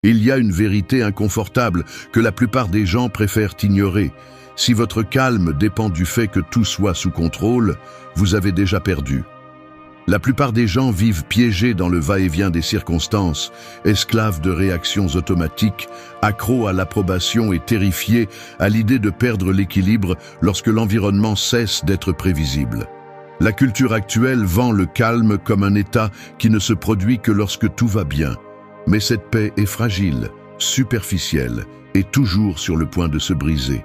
Il y a une vérité inconfortable que la plupart des gens préfèrent ignorer. Si votre calme dépend du fait que tout soit sous contrôle, vous avez déjà perdu. La plupart des gens vivent piégés dans le va-et-vient des circonstances, esclaves de réactions automatiques, accros à l'approbation et terrifiés à l'idée de perdre l'équilibre lorsque l'environnement cesse d'être prévisible. La culture actuelle vend le calme comme un état qui ne se produit que lorsque tout va bien. Mais cette paix est fragile, superficielle et toujours sur le point de se briser.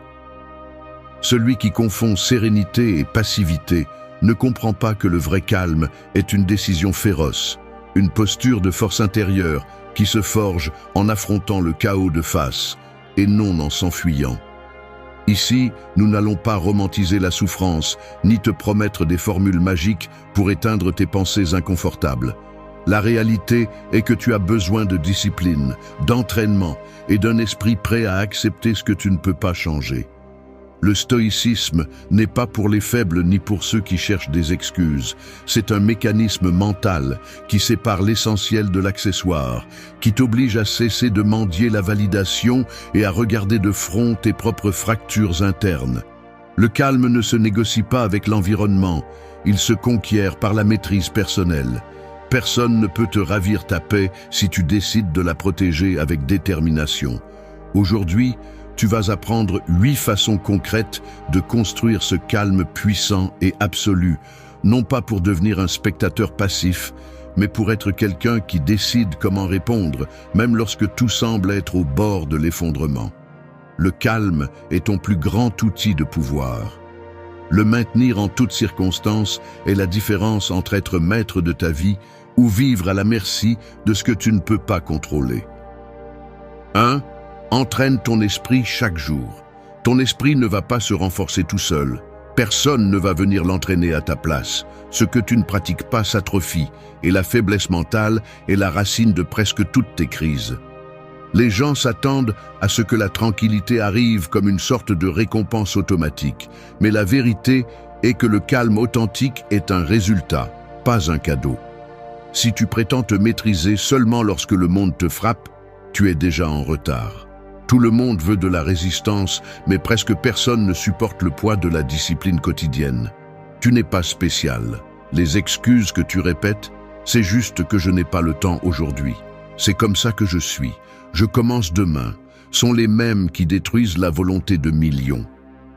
Celui qui confond sérénité et passivité ne comprend pas que le vrai calme est une décision féroce, une posture de force intérieure qui se forge en affrontant le chaos de face et non en s'enfuyant. Ici, nous n'allons pas romantiser la souffrance, ni te promettre des formules magiques pour éteindre tes pensées inconfortables. La réalité est que tu as besoin de discipline, d'entraînement et d'un esprit prêt à accepter ce que tu ne peux pas changer. Le stoïcisme n'est pas pour les faibles ni pour ceux qui cherchent des excuses. C'est un mécanisme mental qui sépare l'essentiel de l'accessoire, qui t'oblige à cesser de mendier la validation et à regarder de front tes propres fractures internes. Le calme ne se négocie pas avec l'environnement, il se conquiert par la maîtrise personnelle. Personne ne peut te ravir ta paix si tu décides de la protéger avec détermination. Aujourd'hui, tu vas apprendre 8 façons concrètes de construire ce calme puissant et absolu, non pas pour devenir un spectateur passif, mais pour être quelqu'un qui décide comment répondre, même lorsque tout semble être au bord de l'effondrement. Le calme est ton plus grand outil de pouvoir. Le maintenir en toutes circonstances est la différence entre être maître de ta vie ou vivre à la merci de ce que tu ne peux pas contrôler. 1. Entraîne ton esprit chaque jour. Ton esprit ne va pas se renforcer tout seul. Personne ne va venir l'entraîner à ta place. Ce que tu ne pratiques pas s'atrophie, et la faiblesse mentale est la racine de presque toutes tes crises. Les gens s'attendent à ce que la tranquillité arrive comme une sorte de récompense automatique. Mais la vérité est que le calme authentique est un résultat, pas un cadeau. Si tu prétends te maîtriser seulement lorsque le monde te frappe, tu es déjà en retard. Tout le monde veut de la résistance, mais presque personne ne supporte le poids de la discipline quotidienne. Tu n'es pas spécial. Les excuses que tu répètes, c'est juste que je n'ai pas le temps aujourd'hui. C'est comme ça que je suis. Je commence demain. Sont les mêmes qui détruisent la volonté de millions.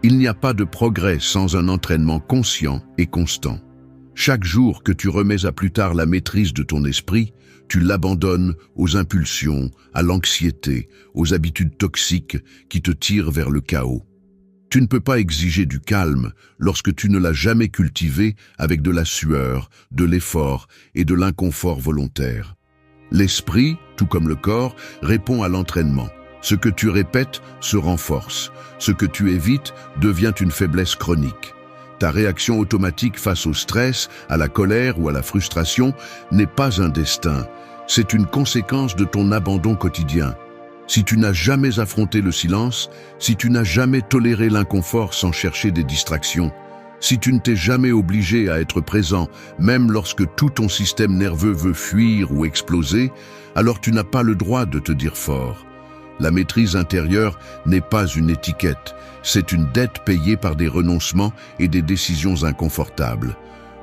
Il n'y a pas de progrès sans un entraînement conscient et constant. Chaque jour que tu remets à plus tard la maîtrise de ton esprit, tu l'abandonnes aux impulsions, à l'anxiété, aux habitudes toxiques qui te tirent vers le chaos. Tu ne peux pas exiger du calme lorsque tu ne l'as jamais cultivé avec de la sueur, de l'effort et de l'inconfort volontaire. L'esprit, tout comme le corps, répond à l'entraînement. Ce que tu répètes se renforce. Ce que tu évites devient une faiblesse chronique. Ta réaction automatique face au stress, à la colère ou à la frustration n'est pas un destin, c'est une conséquence de ton abandon quotidien. Si tu n'as jamais affronté le silence, si tu n'as jamais toléré l'inconfort sans chercher des distractions, si tu ne t'es jamais obligé à être présent, même lorsque tout ton système nerveux veut fuir ou exploser, alors tu n'as pas le droit de te dire fort. La maîtrise intérieure n'est pas une étiquette, c'est une dette payée par des renoncements et des décisions inconfortables.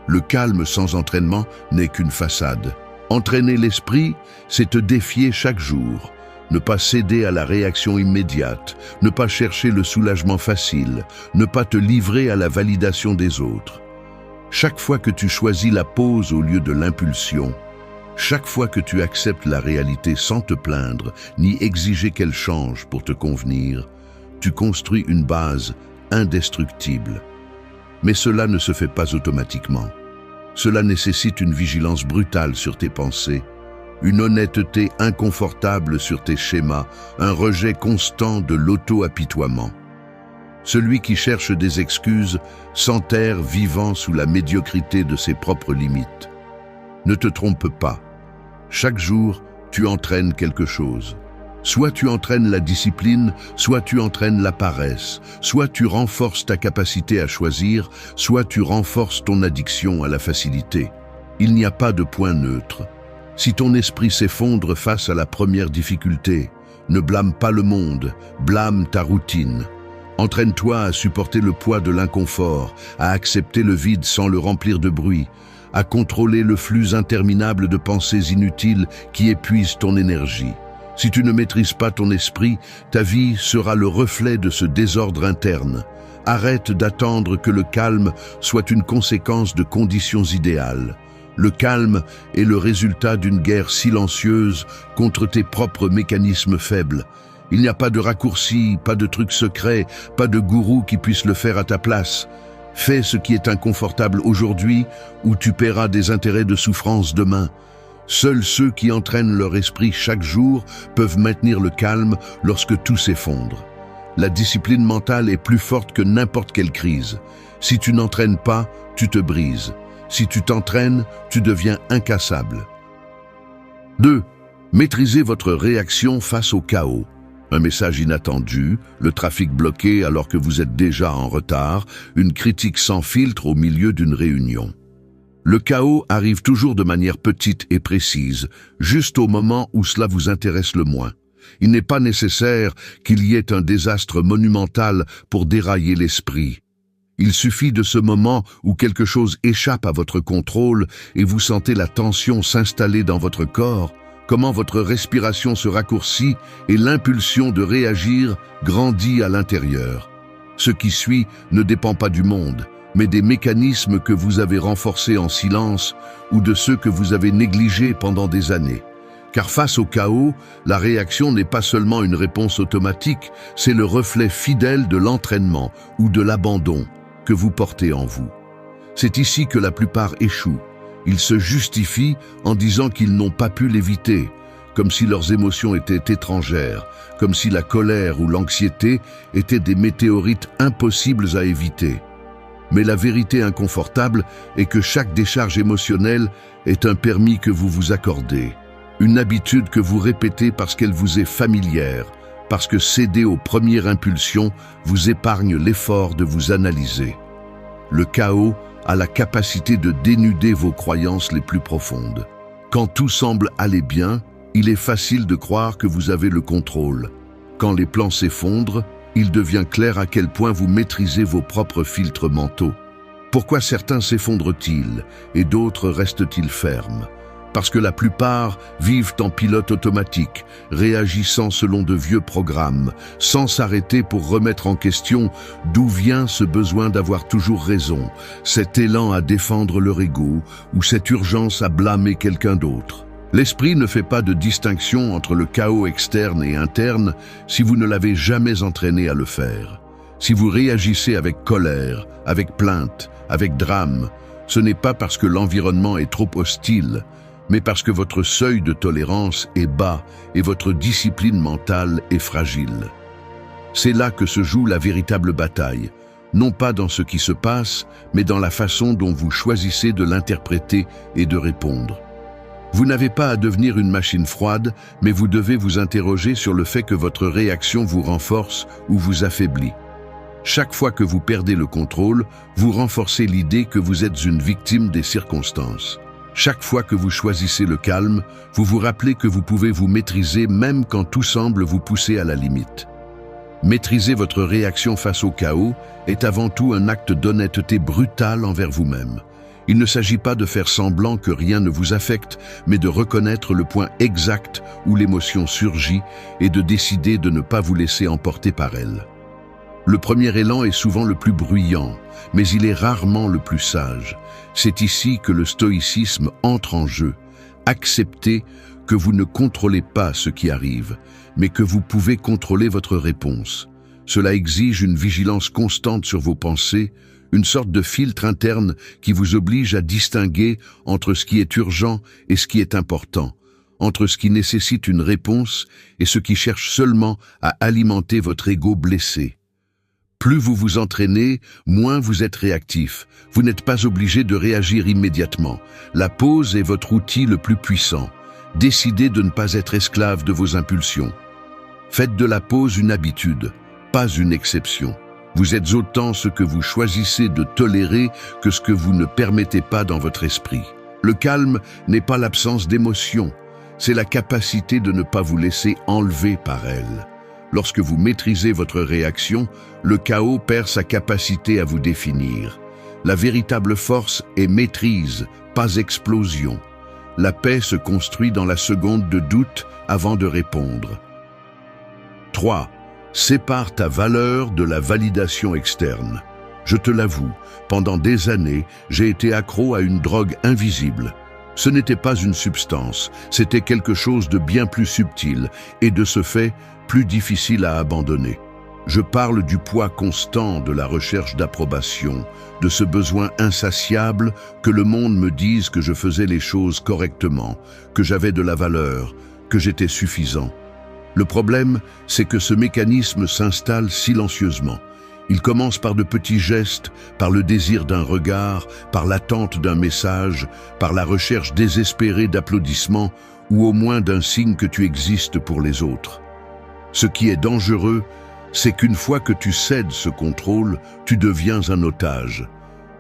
Le calme sans entraînement n'est qu'une façade. Entraîner l'esprit, c'est te défier chaque jour. Ne pas céder à la réaction immédiate, ne pas chercher le soulagement facile, ne pas te livrer à la validation des autres. Chaque fois que tu choisis la pause au lieu de l'impulsion, chaque fois que tu acceptes la réalité sans te plaindre, ni exiger qu'elle change pour te convenir, tu construis une base indestructible. Mais cela ne se fait pas automatiquement. Cela nécessite une vigilance brutale sur tes pensées, une honnêteté inconfortable sur tes schémas, un rejet constant de l'auto-apitoiement. Celui qui cherche des excuses s'enterre vivant sous la médiocrité de ses propres limites. Ne te trompe pas. Chaque jour, tu entraînes quelque chose. Soit tu entraînes la discipline, soit tu entraînes la paresse, soit tu renforces ta capacité à choisir, soit tu renforces ton addiction à la facilité. Il n'y a pas de point neutre. Si ton esprit s'effondre face à la première difficulté, ne blâme pas le monde, blâme ta routine. Entraîne-toi à supporter le poids de l'inconfort, à accepter le vide sans le remplir de bruit, à contrôler le flux interminable de pensées inutiles qui épuisent ton énergie. Si tu ne maîtrises pas ton esprit, ta vie sera le reflet de ce désordre interne. Arrête d'attendre que le calme soit une conséquence de conditions idéales. Le calme est le résultat d'une guerre silencieuse contre tes propres mécanismes faibles. Il n'y a pas de raccourci, pas de truc secret, pas de gourou qui puisse le faire à ta place. Fais ce qui est inconfortable aujourd'hui ou tu paieras des intérêts de souffrance demain. Seuls ceux qui entraînent leur esprit chaque jour peuvent maintenir le calme lorsque tout s'effondre. La discipline mentale est plus forte que n'importe quelle crise. Si tu n'entraînes pas, tu te brises. Si tu t'entraînes, tu deviens incassable. 2. Maîtrisez votre réaction face au chaos. Un message inattendu, le trafic bloqué alors que vous êtes déjà en retard, une critique sans filtre au milieu d'une réunion. Le chaos arrive toujours de manière petite et précise, juste au moment où cela vous intéresse le moins. Il n'est pas nécessaire qu'il y ait un désastre monumental pour dérailler l'esprit. Il suffit de ce moment où quelque chose échappe à votre contrôle et vous sentez la tension s'installer dans votre corps, comment votre respiration se raccourcit et l'impulsion de réagir grandit à l'intérieur. Ce qui suit ne dépend pas du monde, mais des mécanismes que vous avez renforcés en silence ou de ceux que vous avez négligés pendant des années. Car face au chaos, la réaction n'est pas seulement une réponse automatique, c'est le reflet fidèle de l'entraînement ou de l'abandon que vous portez en vous. C'est ici que la plupart échouent. Ils se justifient en disant qu'ils n'ont pas pu l'éviter, comme si leurs émotions étaient étrangères, comme si la colère ou l'anxiété étaient des météorites impossibles à éviter. Mais la vérité inconfortable est que chaque décharge émotionnelle est un permis que vous vous accordez, une habitude que vous répétez parce qu'elle vous est familière, parce que céder aux premières impulsions vous épargne l'effort de vous analyser. Le chaos a la capacité de dénuder vos croyances les plus profondes. Quand tout semble aller bien, il est facile de croire que vous avez le contrôle. Quand les plans s'effondrent, il devient clair à quel point vous maîtrisez vos propres filtres mentaux. Pourquoi certains s'effondrent-ils et d'autres restent-ils fermes ? Parce que la plupart vivent en pilote automatique, réagissant selon de vieux programmes, sans s'arrêter pour remettre en question d'où vient ce besoin d'avoir toujours raison, cet élan à défendre leur ego ou cette urgence à blâmer quelqu'un d'autre. L'esprit ne fait pas de distinction entre le chaos externe et interne si vous ne l'avez jamais entraîné à le faire. Si vous réagissez avec colère, avec plainte, avec drame, ce n'est pas parce que l'environnement est trop hostile, mais parce que votre seuil de tolérance est bas et votre discipline mentale est fragile. C'est là que se joue la véritable bataille, non pas dans ce qui se passe, mais dans la façon dont vous choisissez de l'interpréter et de répondre. Vous n'avez pas à devenir une machine froide, mais vous devez vous interroger sur le fait que votre réaction vous renforce ou vous affaiblit. Chaque fois que vous perdez le contrôle, vous renforcez l'idée que vous êtes une victime des circonstances. Chaque fois que vous choisissez le calme, vous vous rappelez que vous pouvez vous maîtriser même quand tout semble vous pousser à la limite. Maîtriser votre réaction face au chaos est avant tout un acte d'honnêteté brutale envers vous-même. Il ne s'agit pas de faire semblant que rien ne vous affecte, mais de reconnaître le point exact où l'émotion surgit et de décider de ne pas vous laisser emporter par elle. Le premier élan est souvent le plus bruyant, mais il est rarement le plus sage. C'est ici que le stoïcisme entre en jeu. Acceptez que vous ne contrôlez pas ce qui arrive, mais que vous pouvez contrôler votre réponse. Cela exige une vigilance constante sur vos pensées, une sorte de filtre interne qui vous oblige à distinguer entre ce qui est urgent et ce qui est important, entre ce qui nécessite une réponse et ce qui cherche seulement à alimenter votre ego blessé. Plus vous vous entraînez, moins vous êtes réactif. Vous n'êtes pas obligé de réagir immédiatement. La pause est votre outil le plus puissant. Décidez de ne pas être esclave de vos impulsions. Faites de la pause une habitude, pas une exception. Vous êtes autant ce que vous choisissez de tolérer que ce que vous ne permettez pas dans votre esprit. Le calme n'est pas l'absence d'émotion, c'est la capacité de ne pas vous laisser enlever par elle. Lorsque vous maîtrisez votre réaction, le chaos perd sa capacité à vous définir. La véritable force est maîtrise, pas explosion. La paix se construit dans la seconde de doute avant de répondre. 3. Sépare ta valeur de la validation externe. Je te l'avoue, pendant des années, j'ai été accro à une drogue invisible. Ce n'était pas une substance, c'était quelque chose de bien plus subtil et de ce fait, plus difficile à abandonner. Je parle du poids constant de la recherche d'approbation, de ce besoin insatiable que le monde me dise que je faisais les choses correctement, que j'avais de la valeur, que j'étais suffisant. Le problème, c'est que ce mécanisme s'installe silencieusement. Il commence par de petits gestes, par le désir d'un regard, par l'attente d'un message, par la recherche désespérée d'applaudissements ou au moins d'un signe que tu existes pour les autres. Ce qui est dangereux, c'est qu'une fois que tu cèdes ce contrôle, tu deviens un otage.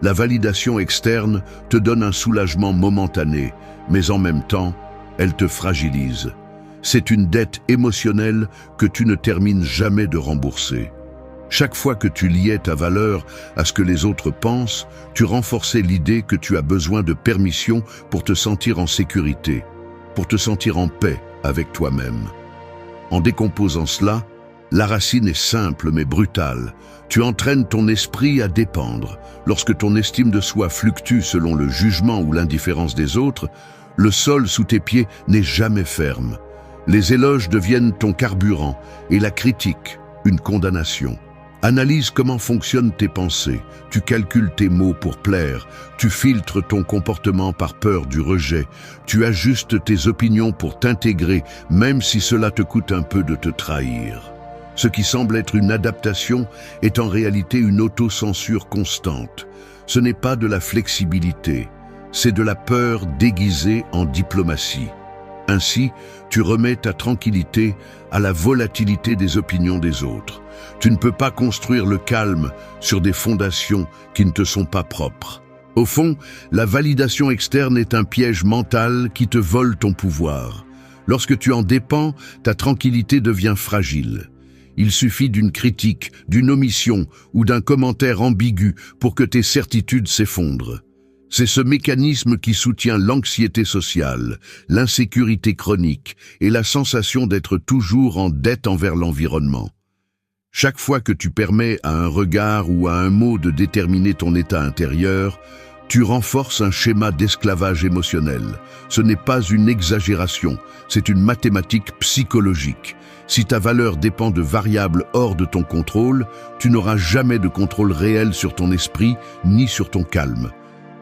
La validation externe te donne un soulagement momentané, mais en même temps, elle te fragilise. C'est une dette émotionnelle que tu ne termines jamais de rembourser. Chaque fois que tu liais ta valeur à ce que les autres pensent, tu renforçais l'idée que tu as besoin de permission pour te sentir en sécurité, pour te sentir en paix avec toi-même. En décomposant cela, la racine est simple mais brutale. Tu entraînes ton esprit à dépendre. Lorsque ton estime de soi fluctue selon le jugement ou l'indifférence des autres, le sol sous tes pieds n'est jamais ferme. Les éloges deviennent ton carburant et la critique, une condamnation. Analyse comment fonctionnent tes pensées. Tu calcules tes mots pour plaire. Tu filtres ton comportement par peur du rejet. Tu ajustes tes opinions pour t'intégrer, même si cela te coûte un peu de te trahir. Ce qui semble être une adaptation est en réalité une autocensure constante. Ce n'est pas de la flexibilité, c'est de la peur déguisée en diplomatie. Ainsi, tu remets ta tranquillité à la volatilité des opinions des autres. Tu ne peux pas construire le calme sur des fondations qui ne te sont pas propres. Au fond, la validation externe est un piège mental qui te vole ton pouvoir. Lorsque tu en dépends, ta tranquillité devient fragile. Il suffit d'une critique, d'une omission ou d'un commentaire ambigu pour que tes certitudes s'effondrent. C'est ce mécanisme qui soutient l'anxiété sociale, l'insécurité chronique et la sensation d'être toujours en dette envers l'environnement. Chaque fois que tu permets à un regard ou à un mot de déterminer ton état intérieur, tu renforces un schéma d'esclavage émotionnel. Ce n'est pas une exagération, c'est une mathématique psychologique. Si ta valeur dépend de variables hors de ton contrôle, tu n'auras jamais de contrôle réel sur ton esprit ni sur ton calme.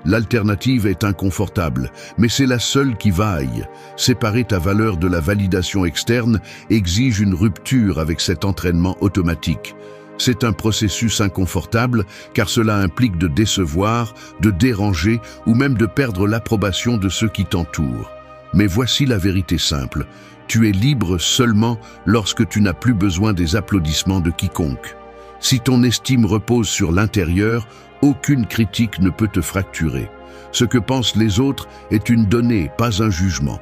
L'alternative est inconfortable, mais c'est la seule qui vaille. Séparer ta valeur de la validation externe exige une rupture avec cet entraînement automatique. C'est un processus inconfortable car cela implique de décevoir, de déranger ou même de perdre l'approbation de ceux qui t'entourent. Mais voici la vérité simple. Tu es libre seulement lorsque tu n'as plus besoin des applaudissements de quiconque. Si ton estime repose sur l'intérieur, aucune critique ne peut te fracturer. Ce que pensent les autres est une donnée, pas un jugement.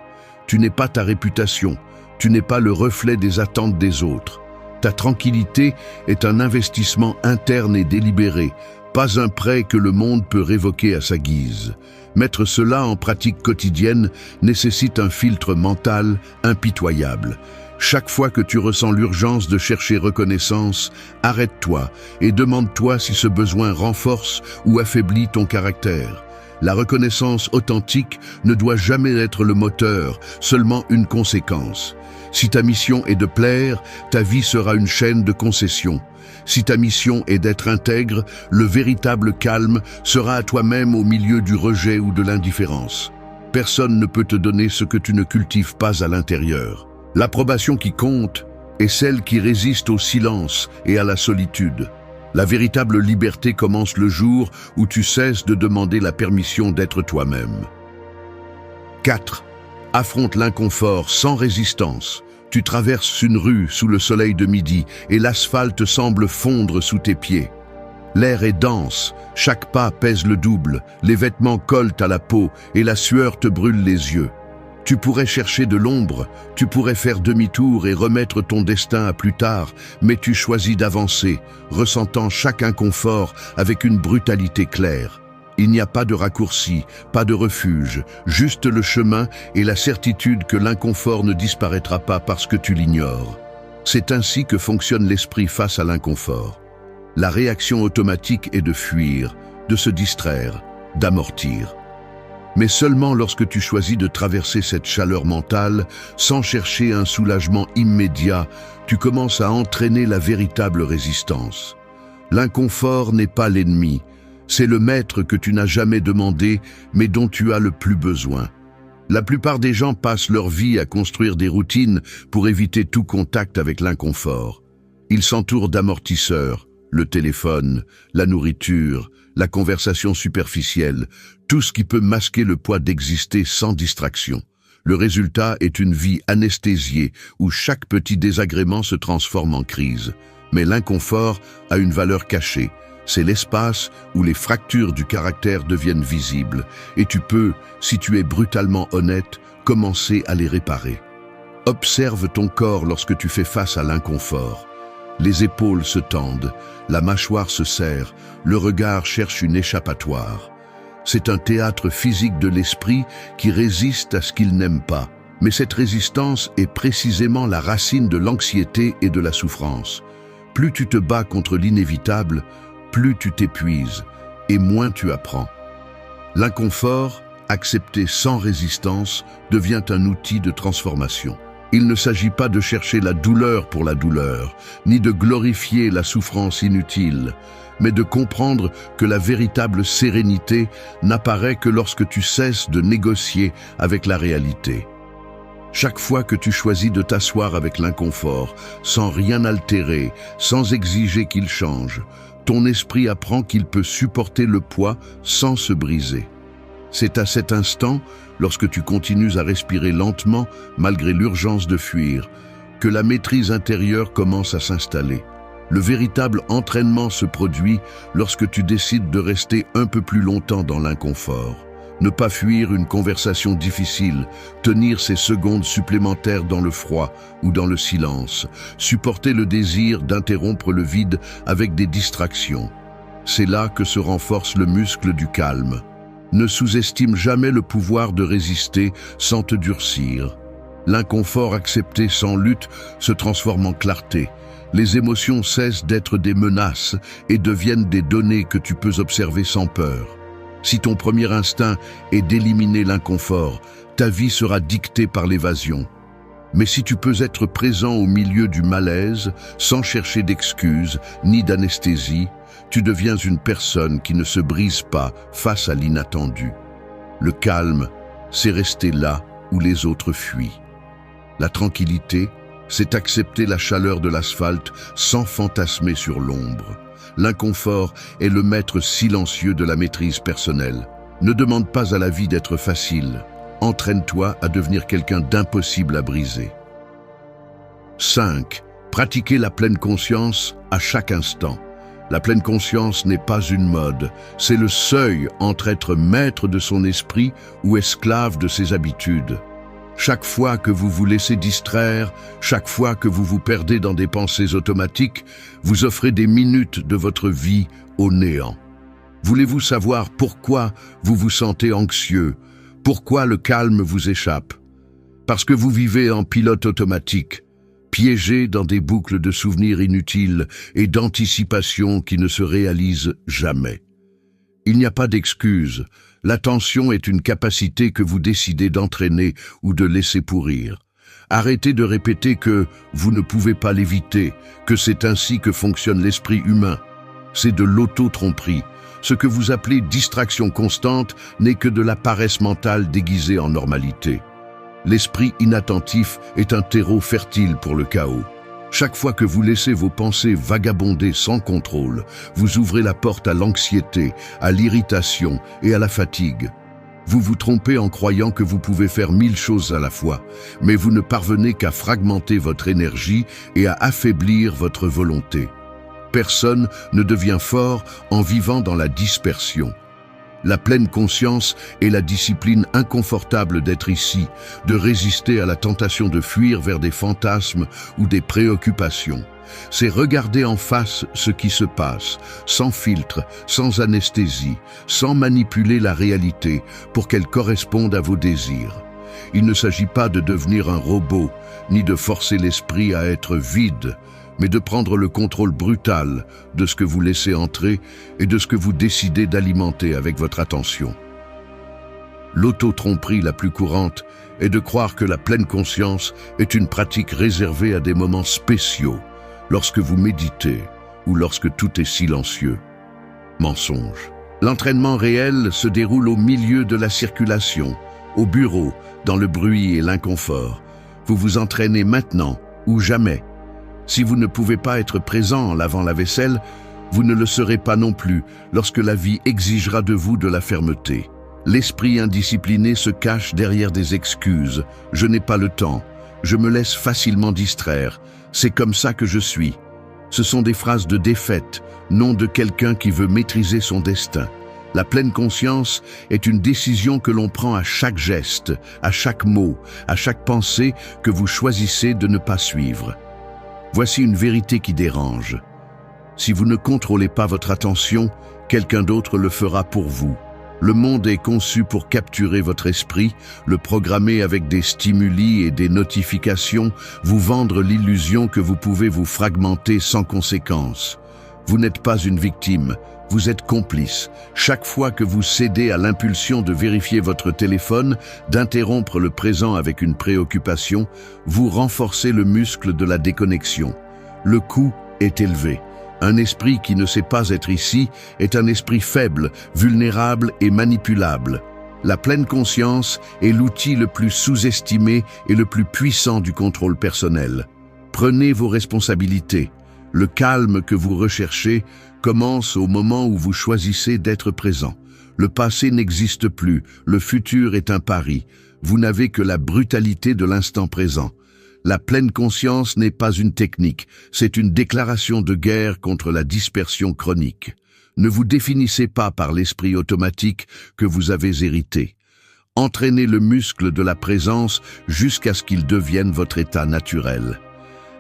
Tu n'es pas ta réputation, tu n'es pas le reflet des attentes des autres. Ta tranquillité est un investissement interne et délibéré, pas un prêt que le monde peut révoquer à sa guise. Mettre cela en pratique quotidienne nécessite un filtre mental impitoyable. Chaque fois que tu ressens l'urgence de chercher reconnaissance, arrête-toi et demande-toi si ce besoin renforce ou affaiblit ton caractère. La reconnaissance authentique ne doit jamais être le moteur, seulement une conséquence. Si ta mission est de plaire, ta vie sera une chaîne de concessions. Si ta mission est d'être intègre, le véritable calme sera à toi-même au milieu du rejet ou de l'indifférence. Personne ne peut te donner ce que tu ne cultives pas à l'intérieur. L'approbation qui compte est celle qui résiste au silence et à la solitude. La véritable liberté commence le jour où tu cesses de demander la permission d'être toi-même. 4. Affronte l'inconfort sans résistance. Tu traverses une rue sous le soleil de midi et l'asphalte semble fondre sous tes pieds. L'air est dense, chaque pas pèse le double, les vêtements collent à la peau et la sueur te brûle les yeux. Tu pourrais chercher de l'ombre, tu pourrais faire demi-tour et remettre ton destin à plus tard, mais tu choisis d'avancer, ressentant chaque inconfort avec une brutalité claire. Il n'y a pas de raccourci, pas de refuge, juste le chemin et la certitude que l'inconfort ne disparaîtra pas parce que tu l'ignores. C'est ainsi que fonctionne l'esprit face à l'inconfort. La réaction automatique est de fuir, de se distraire, d'amortir. Mais seulement lorsque tu choisis de traverser cette chaleur mentale, sans chercher un soulagement immédiat, tu commences à entraîner la véritable résistance. L'inconfort n'est pas l'ennemi, c'est le maître que tu n'as jamais demandé, mais dont tu as le plus besoin. La plupart des gens passent leur vie à construire des routines pour éviter tout contact avec l'inconfort. Ils s'entourent d'amortisseurs, le téléphone, la nourriture, la conversation superficielle, tout ce qui peut masquer le poids d'exister sans distraction. Le résultat est une vie anesthésiée où chaque petit désagrément se transforme en crise. Mais l'inconfort a une valeur cachée. C'est l'espace où les fractures du caractère deviennent visibles. Et tu peux, si tu es brutalement honnête, commencer à les réparer. Observe ton corps lorsque tu fais face à l'inconfort. Les épaules se tendent, la mâchoire se serre, le regard cherche une échappatoire. C'est un théâtre physique de l'esprit qui résiste à ce qu'il n'aime pas. Mais cette résistance est précisément la racine de l'anxiété et de la souffrance. Plus tu te bats contre l'inévitable, plus tu t'épuises et moins tu apprends. L'inconfort, accepté sans résistance, devient un outil de transformation. Il ne s'agit pas de chercher la douleur pour la douleur, ni de glorifier la souffrance inutile, mais de comprendre que la véritable sérénité n'apparaît que lorsque tu cesses de négocier avec la réalité. Chaque fois que tu choisis de t'asseoir avec l'inconfort, sans rien altérer, sans exiger qu'il change, ton esprit apprend qu'il peut supporter le poids sans se briser. C'est à cet instant, lorsque tu continues à respirer lentement, malgré l'urgence de fuir, que la maîtrise intérieure commence à s'installer. Le véritable entraînement se produit lorsque tu décides de rester un peu plus longtemps dans l'inconfort. Ne pas fuir une conversation difficile, tenir ces secondes supplémentaires dans le froid ou dans le silence, supporter le désir d'interrompre le vide avec des distractions. C'est là que se renforce le muscle du calme. Ne sous-estime jamais le pouvoir de résister sans te durcir. L'inconfort accepté sans lutte se transforme en clarté. Les émotions cessent d'être des menaces et deviennent des données que tu peux observer sans peur. Si ton premier instinct est d'éliminer l'inconfort, ta vie sera dictée par l'évasion. Mais si tu peux être présent au milieu du malaise, sans chercher d'excuses ni d'anesthésie, tu deviens une personne qui ne se brise pas face à l'inattendu. Le calme, c'est rester là où les autres fuient. La tranquillité, c'est accepter la chaleur de l'asphalte sans fantasmer sur l'ombre. L'inconfort est le maître silencieux de la maîtrise personnelle. Ne demande pas à la vie d'être facile. Entraîne-toi à devenir quelqu'un d'impossible à briser. 5. Pratiquer la pleine conscience à chaque instant. La pleine conscience n'est pas une mode, c'est le seuil entre être maître de son esprit ou esclave de ses habitudes. Chaque fois que vous vous laissez distraire, chaque fois que vous vous perdez dans des pensées automatiques, vous offrez des minutes de votre vie au néant. Voulez-vous savoir pourquoi vous vous sentez anxieux? Pourquoi le calme vous échappe? Parce que vous vivez en pilote automatique, piégé dans des boucles de souvenirs inutiles et d'anticipation qui ne se réalisent jamais. Il n'y a pas d'excuse. L'attention est une capacité que vous décidez d'entraîner ou de laisser pourrir. Arrêtez de répéter que vous ne pouvez pas l'éviter, que c'est ainsi que fonctionne l'esprit humain. C'est de l'auto-tromperie. Ce que vous appelez distraction constante n'est que de la paresse mentale déguisée en normalité. L'esprit inattentif est un terreau fertile pour le chaos. Chaque fois que vous laissez vos pensées vagabonder sans contrôle, vous ouvrez la porte à l'anxiété, à l'irritation et à la fatigue. Vous vous trompez en croyant que vous pouvez faire 1000 choses à la fois, mais vous ne parvenez qu'à fragmenter votre énergie et à affaiblir votre volonté. personne ne devient fort en vivant dans la dispersion. La pleine conscience est la discipline inconfortable d'être ici, de résister à la tentation de fuir vers des fantasmes ou des préoccupations. C'est regarder en face ce qui se passe, sans filtre, sans anesthésie, sans manipuler la réalité pour qu'elle corresponde à vos désirs. Il ne s'agit pas de devenir un robot, ni de forcer l'esprit à être vide, mais de prendre le contrôle brutal de ce que vous laissez entrer et de ce que vous décidez d'alimenter avec votre attention. L'auto-tromperie la plus courante est de croire que la pleine conscience est une pratique réservée à des moments spéciaux, lorsque vous méditez ou lorsque tout est silencieux. Mensonge. L'entraînement réel se déroule au milieu de la circulation, au bureau, dans le bruit et l'inconfort. Vous vous entraînez maintenant ou jamais. Si vous ne pouvez pas être présent en lavant la vaisselle, vous ne le serez pas non plus lorsque la vie exigera de vous de la fermeté. L'esprit indiscipliné se cache derrière des excuses. Je n'ai pas le temps. Je me laisse facilement distraire. C'est comme ça que je suis. Ce sont des phrases de défaite, non de quelqu'un qui veut maîtriser son destin. La pleine conscience est une décision que l'on prend à chaque geste, à chaque mot, à chaque pensée que vous choisissez de ne pas suivre. Voici une vérité qui dérange. Si vous ne contrôlez pas votre attention, quelqu'un d'autre le fera pour vous. Le monde est conçu pour capturer votre esprit, le programmer avec des stimuli et des notifications, vous vendre l'illusion que vous pouvez vous fragmenter sans conséquence. Vous n'êtes pas une victime, vous êtes complice. Chaque fois que vous cédez à l'impulsion de vérifier votre téléphone, d'interrompre le présent avec une préoccupation, vous renforcez le muscle de la déconnexion. Le coût est élevé. Un esprit qui ne sait pas être ici est un esprit faible, vulnérable et manipulable. La pleine conscience est l'outil le plus sous-estimé et le plus puissant du contrôle personnel. Prenez vos responsabilités. Le calme que vous recherchez commence au moment où vous choisissez d'être présent. Le passé n'existe plus, le futur est un pari. Vous n'avez que la brutalité de l'instant présent. La pleine conscience n'est pas une technique, c'est une déclaration de guerre contre la dispersion chronique. Ne vous définissez pas par l'esprit automatique que vous avez hérité. Entraînez le muscle de la présence jusqu'à ce qu'il devienne votre état naturel.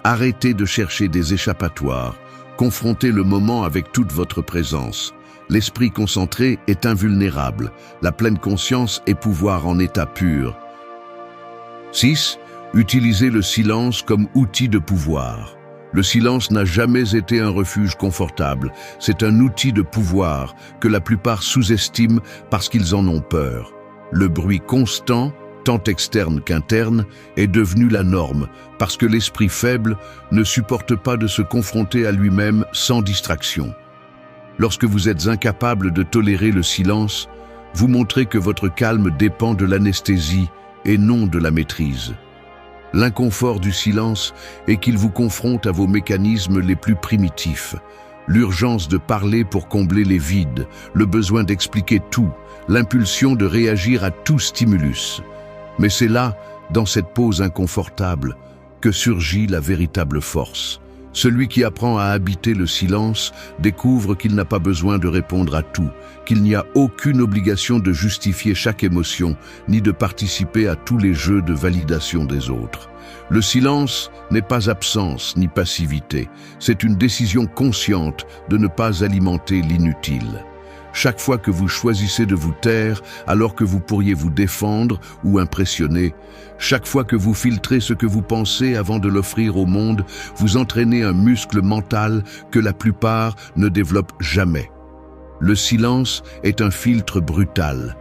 Arrêtez de chercher des échappatoires. Confrontez le moment avec toute votre présence. L'esprit concentré est invulnérable. La pleine conscience est pouvoir en état pur. 6. Utilisez le silence comme outil de pouvoir. Le silence n'a jamais été un refuge confortable. C'est un outil de pouvoir que la plupart sous-estiment parce qu'ils en ont peur. Le bruit constant, tant externe qu'interne, est devenu la norme parce que l'esprit faible ne supporte pas de se confronter à lui-même sans distraction. Lorsque vous êtes incapable de tolérer le silence, vous montrez que votre calme dépend de l'anesthésie et non de la maîtrise. L'inconfort du silence est qu'il vous confronte à vos mécanismes les plus primitifs. L'urgence de parler pour combler les vides, le besoin d'expliquer tout, l'impulsion de réagir à tout stimulus. Mais c'est là, dans cette pause inconfortable, que surgit la véritable force. Celui qui apprend à habiter le silence découvre qu'il n'a pas besoin de répondre à tout, qu'il n'y a aucune obligation de justifier chaque émotion, ni de participer à tous les jeux de validation des autres. Le silence n'est pas absence ni passivité, c'est une décision consciente de ne pas alimenter l'inutile. Chaque fois que vous choisissez de vous taire alors que vous pourriez vous défendre ou impressionner, chaque fois que vous filtrez ce que vous pensez avant de l'offrir au monde, vous entraînez un muscle mental que la plupart ne développent jamais. Le silence est un filtre brutal.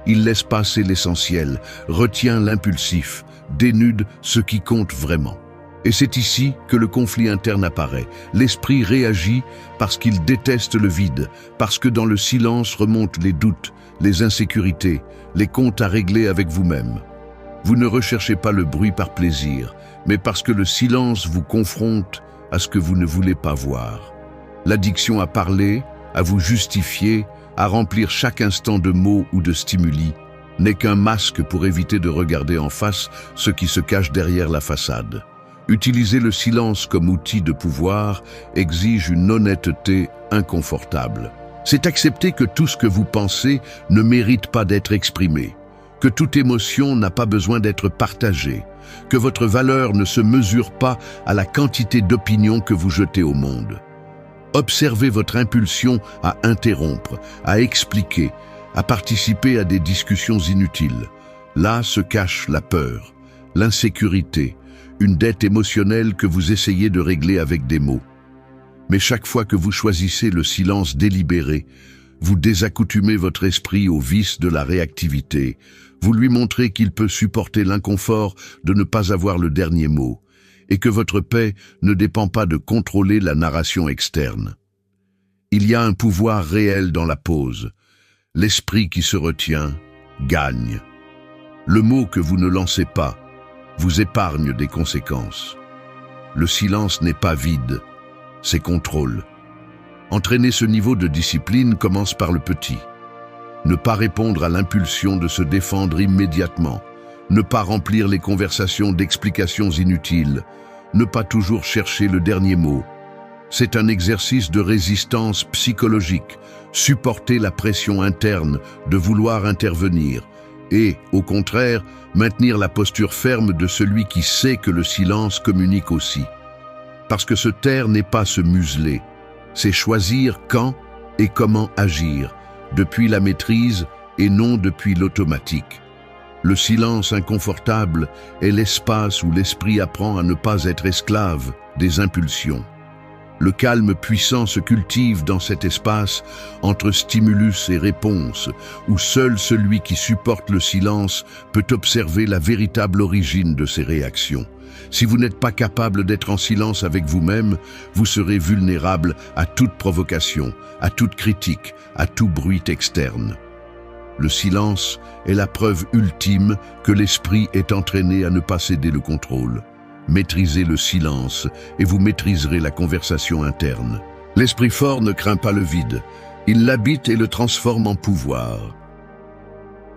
Il laisse passer l'essentiel, retient l'impulsif, dénude ce qui compte vraiment. Et c'est ici que le conflit interne apparaît. L'esprit réagit parce qu'il déteste le vide, parce que dans le silence remontent les doutes, les insécurités, les comptes à régler avec vous-même. Vous ne recherchez pas le bruit par plaisir, mais parce que le silence vous confronte à ce que vous ne voulez pas voir. L'addiction à parler, à vous justifier, à remplir chaque instant de mots ou de stimuli, n'est qu'un masque pour éviter de regarder en face ce qui se cache derrière la façade. Utiliser le silence comme outil de pouvoir exige une honnêteté inconfortable. C'est accepter que tout ce que vous pensez ne mérite pas d'être exprimé, que toute émotion n'a pas besoin d'être partagée, que votre valeur ne se mesure pas à la quantité d'opinions que vous jetez au monde. Observez votre impulsion à interrompre, à expliquer, à participer à des discussions inutiles. Là se cache la peur, l'insécurité, une dette émotionnelle que vous essayez de régler avec des mots. Mais chaque fois que vous choisissez le silence délibéré, vous désaccoutumez votre esprit au vice de la réactivité. Vous lui montrez qu'il peut supporter l'inconfort de ne pas avoir le dernier mot, et que votre paix ne dépend pas de contrôler la narration externe. Il y a un pouvoir réel dans la pause. L'esprit qui se retient gagne. Le mot que vous ne lancez pas vous épargne des conséquences. Le silence n'est pas vide, c'est contrôle. Entraîner ce niveau de discipline commence par le petit. Ne pas répondre à l'impulsion de se défendre immédiatement. Ne pas remplir les conversations d'explications inutiles. Ne pas toujours chercher le dernier mot. C'est un exercice de résistance psychologique. Supporter la pression interne de vouloir intervenir. Et, au contraire, maintenir la posture ferme de celui qui sait que le silence communique aussi. Parce que se taire n'est pas se museler, c'est choisir quand et comment agir, depuis la maîtrise et non depuis l'automatique. Le silence inconfortable est l'espace où l'esprit apprend à ne pas être esclave des impulsions. Le calme puissant se cultive dans cet espace entre stimulus et réponse, où seul celui qui supporte le silence peut observer la véritable origine de ses réactions. Si vous n'êtes pas capable d'être en silence avec vous-même, vous serez vulnérable à toute provocation, à toute critique, à tout bruit externe. Le silence est la preuve ultime que l'esprit est entraîné à ne pas céder le contrôle. Maîtrisez le silence et vous maîtriserez la conversation interne. L'esprit fort ne craint pas le vide. Il l'habite et le transforme en pouvoir.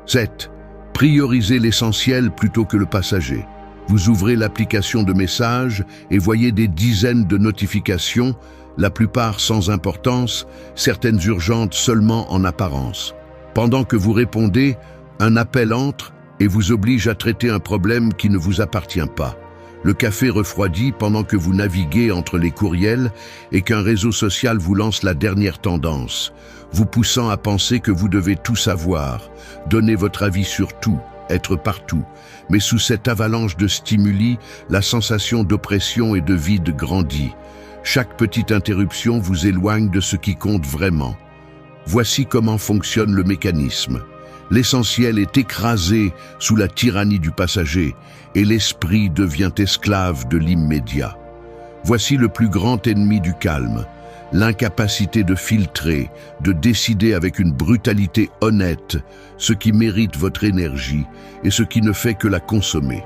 7. Priorisez l'essentiel plutôt que le passager. Vous ouvrez l'application de messages et voyez des dizaines de notifications, la plupart sans importance, certaines urgentes seulement en apparence. Pendant que vous répondez, un appel entre et vous oblige à traiter un problème qui ne vous appartient pas. Le café refroidit pendant que vous naviguez entre les courriels et qu'un réseau social vous lance la dernière tendance, vous poussant à penser que vous devez tout savoir, donner votre avis sur tout, être partout. Mais sous cette avalanche de stimuli, la sensation d'oppression et de vide grandit. Chaque petite interruption vous éloigne de ce qui compte vraiment. Voici comment fonctionne le mécanisme. L'essentiel est écrasé sous la tyrannie du passager et l'esprit devient esclave de l'immédiat. Voici le plus grand ennemi du calme, l'incapacité de filtrer, de décider avec une brutalité honnête ce qui mérite votre énergie et ce qui ne fait que la consommer.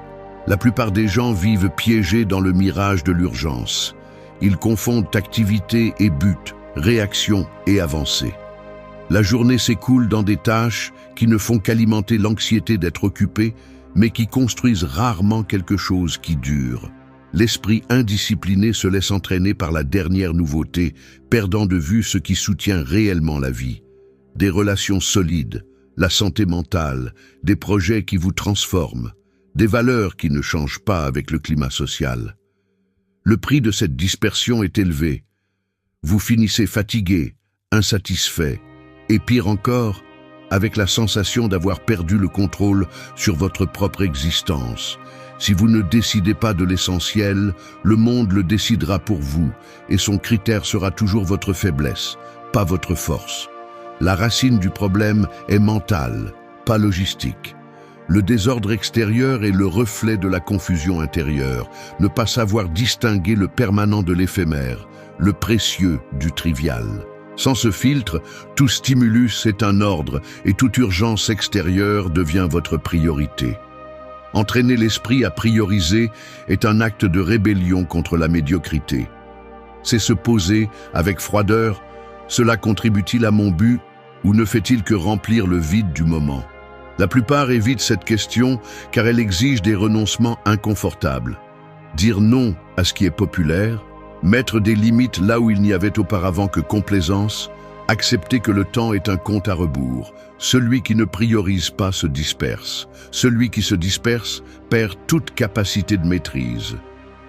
La plupart des gens vivent piégés dans le mirage de l'urgence. Ils confondent activité et but, réaction et avancée. La journée s'écoule dans des tâches qui ne font qu'alimenter l'anxiété d'être occupé, mais qui construisent rarement quelque chose qui dure. L'esprit indiscipliné se laisse entraîner par la dernière nouveauté, perdant de vue ce qui soutient réellement la vie. Des relations solides, la santé mentale, des projets qui vous transforment, des valeurs qui ne changent pas avec le climat social. Le prix de cette dispersion est élevé. Vous finissez fatigué, insatisfait, et pire encore, avec la sensation d'avoir perdu le contrôle sur votre propre existence. Si vous ne décidez pas de l'essentiel, le monde le décidera pour vous, et son critère sera toujours votre faiblesse, pas votre force. La racine du problème est mentale, pas logistique. Le désordre extérieur est le reflet de la confusion intérieure, ne pas savoir distinguer le permanent de l'éphémère, le précieux du trivial. Sans ce filtre, tout stimulus est un ordre et toute urgence extérieure devient votre priorité. Entraîner l'esprit à prioriser est un acte de rébellion contre la médiocrité. C'est se poser avec froideur, cela contribue-t-il à mon but ou ne fait-il que remplir le vide du moment? La plupart évitent cette question car elle exige des renoncements inconfortables. dire non à ce qui est populaire, mettre des limites là où il n'y avait auparavant que complaisance, accepter que le temps est un compte à rebours. Celui qui ne priorise pas se disperse. Celui qui se disperse perd toute capacité de maîtrise.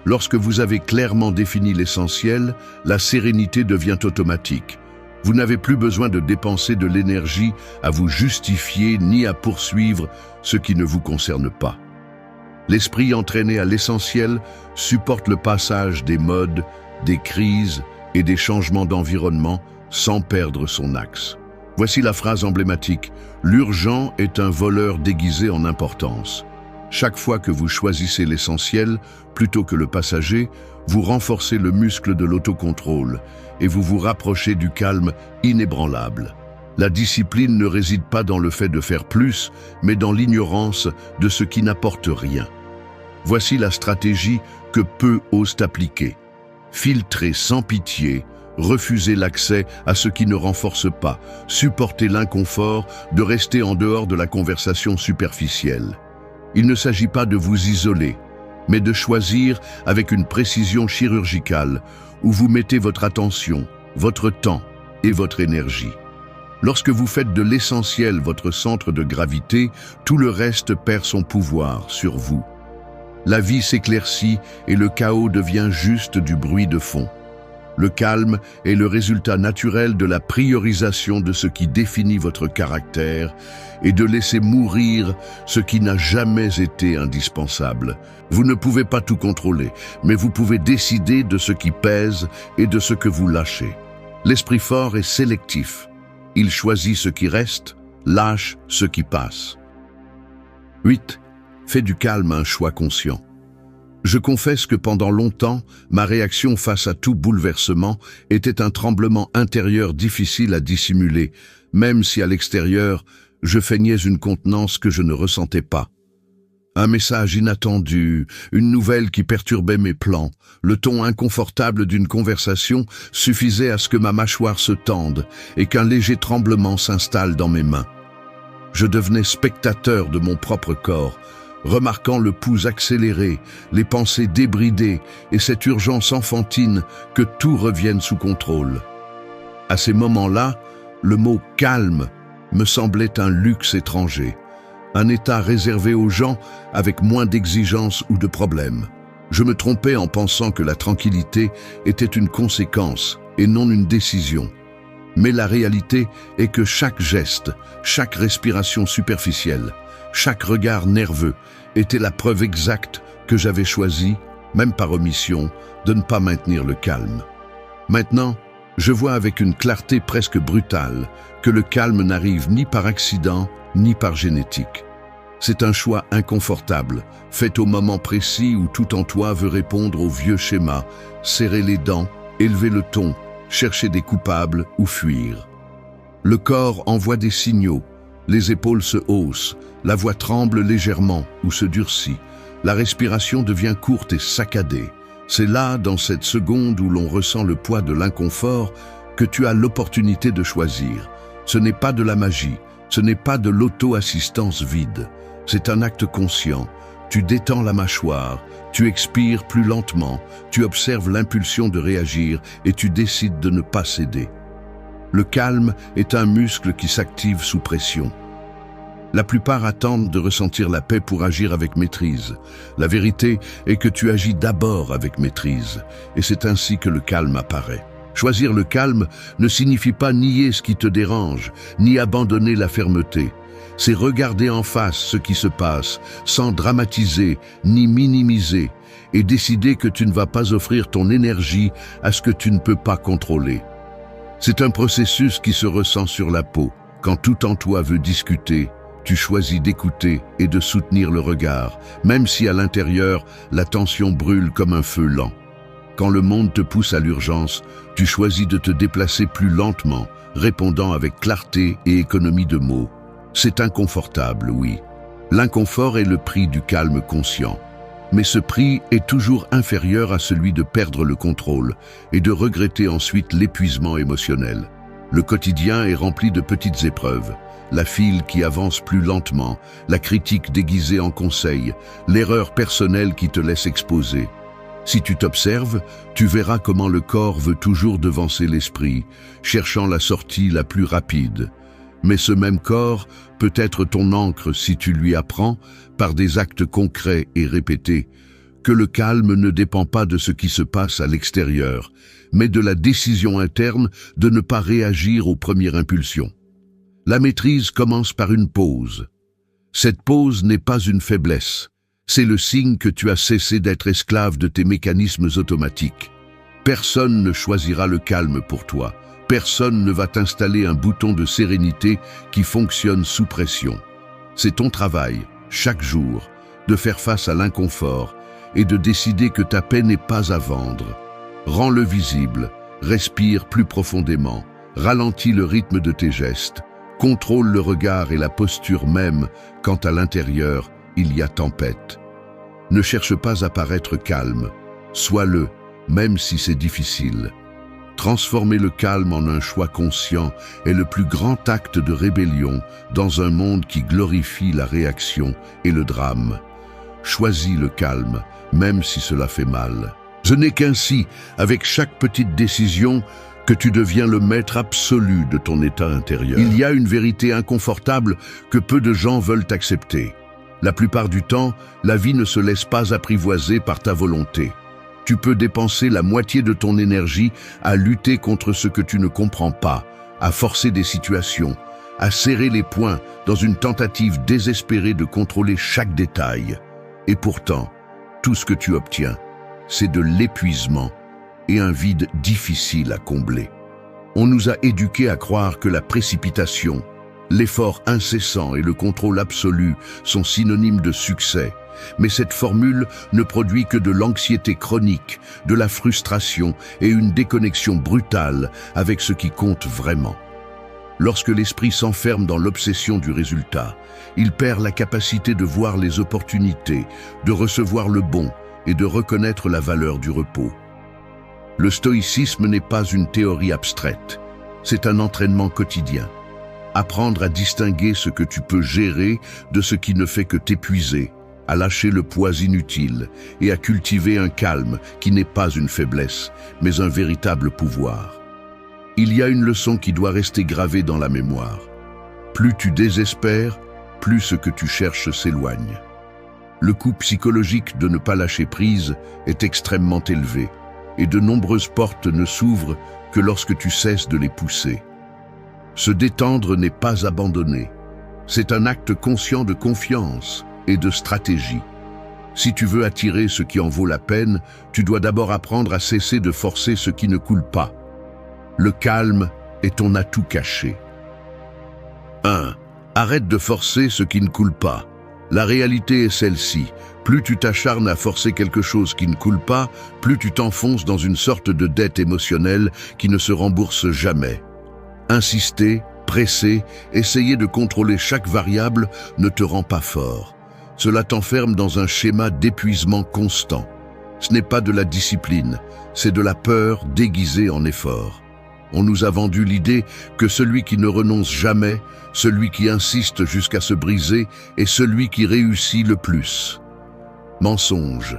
Lorsque vous avez clairement défini l'essentiel, la sérénité devient automatique. Vous n'avez plus besoin de dépenser de l'énergie à vous justifier ni à poursuivre ce qui ne vous concerne pas. L'esprit entraîné à l'essentiel supporte le passage des modes, des crises et des changements d'environnement sans perdre son axe. Voici la phrase emblématique: l'urgent est un voleur déguisé en importance. Chaque fois que vous choisissez l'essentiel plutôt que le passager, vous renforcez le muscle de l'autocontrôle et vous vous rapprochez du calme inébranlable. La discipline ne réside pas dans le fait de faire plus, mais dans l'ignorance de ce qui n'apporte rien. Voici la stratégie que peu osent appliquer. Filtrer sans pitié, refuser l'accès à ce qui ne renforce pas, supporter l'inconfort de rester en dehors de la conversation superficielle. Il ne s'agit pas de vous isoler, mais de choisir avec une précision chirurgicale où vous mettez votre attention, votre temps et votre énergie. Lorsque vous faites de l'essentiel votre centre de gravité, tout le reste perd son pouvoir sur vous. La vie s'éclaircit et le chaos devient juste du bruit de fond. Le calme est le résultat naturel de la priorisation de ce qui définit votre caractère et de laisser mourir ce qui n'a jamais été indispensable. Vous ne pouvez pas tout contrôler, mais vous pouvez décider de ce qui pèse et de ce que vous lâchez. L'esprit fort est sélectif. Il choisit ce qui reste, lâche ce qui passe. 8. Fais du calme un choix conscient. Je confesse que pendant longtemps, ma réaction face à tout bouleversement était un tremblement intérieur difficile à dissimuler, même si à l'extérieur, je feignais une contenance que je ne ressentais pas. Un message inattendu, une nouvelle qui perturbait mes plans, le ton inconfortable d'une conversation suffisait à ce que ma mâchoire se tende et qu'un léger tremblement s'installe dans mes mains. Je devenais spectateur de mon propre corps, remarquant le pouls accéléré, les pensées débridées et cette urgence enfantine que tout revienne sous contrôle. À ces moments-là, le mot « calme » me semblait un luxe étranger, un état réservé aux gens avec moins d'exigences ou de problèmes. Je me trompais en pensant que la tranquillité était une conséquence et non une décision. Mais la réalité est que chaque geste, chaque respiration superficielle, chaque regard nerveux était la preuve exacte que j'avais choisi, même par omission, de ne pas maintenir le calme. Maintenant, je vois avec une clarté presque brutale que le calme n'arrive ni par accident, ni par génétique. C'est un choix inconfortable, fait au moment précis où tout en toi veut répondre au vieux schéma, serrer les dents, élever le ton, chercher des coupables ou fuir. Le corps envoie des signaux, les épaules se haussent, la voix tremble légèrement ou se durcit, la respiration devient courte et saccadée. C'est là, dans cette seconde où l'on ressent le poids de l'inconfort, que tu as l'opportunité de choisir. Ce n'est pas de la magie, ce n'est pas de l'auto-assistance vide. C'est un acte conscient. Tu détends la mâchoire, tu expires plus lentement, tu observes l'impulsion de réagir et tu décides de ne pas céder. Le calme est un muscle qui s'active sous pression. La plupart attendent de ressentir la paix pour agir avec maîtrise. La vérité est que tu agis d'abord avec maîtrise, et c'est ainsi que le calme apparaît. Choisir le calme ne signifie pas nier ce qui te dérange, ni abandonner la fermeté. C'est regarder en face ce qui se passe, sans dramatiser ni minimiser, et décider que tu ne vas pas offrir ton énergie à ce que tu ne peux pas contrôler. C'est un processus qui se ressent sur la peau. Quand tout en toi veut discuter, tu choisis d'écouter et de soutenir le regard, même si à l'intérieur, la tension brûle comme un feu lent. Quand le monde te pousse à l'urgence, tu choisis de te déplacer plus lentement, répondant avec clarté et économie de mots. C'est inconfortable, oui. L'inconfort est le prix du calme conscient. Mais ce prix est toujours inférieur à celui de perdre le contrôle et de regretter ensuite l'épuisement émotionnel. Le quotidien est rempli de petites épreuves. La file qui avance plus lentement, la critique déguisée en conseil, l'erreur personnelle qui te laisse exposer. Si tu t'observes, tu verras comment le corps veut toujours devancer l'esprit, cherchant la sortie la plus rapide. Mais ce même corps peut être ton ancre si tu lui apprends, par des actes concrets et répétés, que le calme ne dépend pas de ce qui se passe à l'extérieur, mais de la décision interne de ne pas réagir aux premières impulsions. La maîtrise commence par une pause. Cette pause n'est pas une faiblesse. C'est le signe que tu as cessé d'être esclave de tes mécanismes automatiques. Personne ne choisira le calme pour toi. Personne ne va t'installer un bouton de sérénité qui fonctionne sous pression. C'est ton travail, chaque jour, de faire face à l'inconfort et de décider que ta paix n'est pas à vendre. Rends-le visible, respire plus profondément, ralentis le rythme de tes gestes, contrôle le regard et la posture même quand à l'intérieur, il y a tempête. Ne cherche pas à paraître calme, sois-le, même si c'est difficile. Transformer le calme en un choix conscient est le plus grand acte de rébellion dans un monde qui glorifie la réaction et le drame. Choisis le calme, même si cela fait mal. Ce n'est qu'ainsi, avec chaque petite décision, que tu deviens le maître absolu de ton état intérieur. Il y a une vérité inconfortable que peu de gens veulent accepter. La plupart du temps, la vie ne se laisse pas apprivoiser par ta volonté. Tu peux dépenser la moitié de ton énergie à lutter contre ce que tu ne comprends pas, à forcer des situations, à serrer les poings dans une tentative désespérée de contrôler chaque détail. Et pourtant, tout ce que tu obtiens, c'est de l'épuisement et un vide difficile à combler. On nous a éduqués à croire que la précipitation, l'effort incessant et le contrôle absolu sont synonymes de succès, mais cette formule ne produit que de l'anxiété chronique, de la frustration et une déconnexion brutale avec ce qui compte vraiment. Lorsque l'esprit s'enferme dans l'obsession du résultat, il perd la capacité de voir les opportunités, de recevoir le bon et de reconnaître la valeur du repos. Le stoïcisme n'est pas une théorie abstraite, c'est un entraînement quotidien. Apprendre à distinguer ce que tu peux gérer de ce qui ne fait que t'épuiser, à lâcher le poids inutile et à cultiver un calme qui n'est pas une faiblesse, mais un véritable pouvoir. Il y a une leçon qui doit rester gravée dans la mémoire. Plus tu désespères, plus ce que tu cherches s'éloigne. Le coût psychologique de ne pas lâcher prise est extrêmement élevé, et de nombreuses portes ne s'ouvrent que lorsque tu cesses de les pousser. Se détendre n'est pas abandonner. C'est un acte conscient de confiance et de stratégie. Si tu veux attirer ce qui en vaut la peine, tu dois d'abord apprendre à cesser de forcer ce qui ne coule pas. Le calme est ton atout caché. 1. Arrête de forcer ce qui ne coule pas. La réalité est celle-ci. Plus tu t'acharnes à forcer quelque chose qui ne coule pas, plus tu t'enfonces dans une sorte de dette émotionnelle qui ne se rembourse jamais. Insister, presser, essayer de contrôler chaque variable ne te rend pas fort. Cela t'enferme dans un schéma d'épuisement constant. Ce n'est pas de la discipline, c'est de la peur déguisée en effort. On nous a vendu l'idée que celui qui ne renonce jamais, celui qui insiste jusqu'à se briser, est celui qui réussit le plus. Mensonge.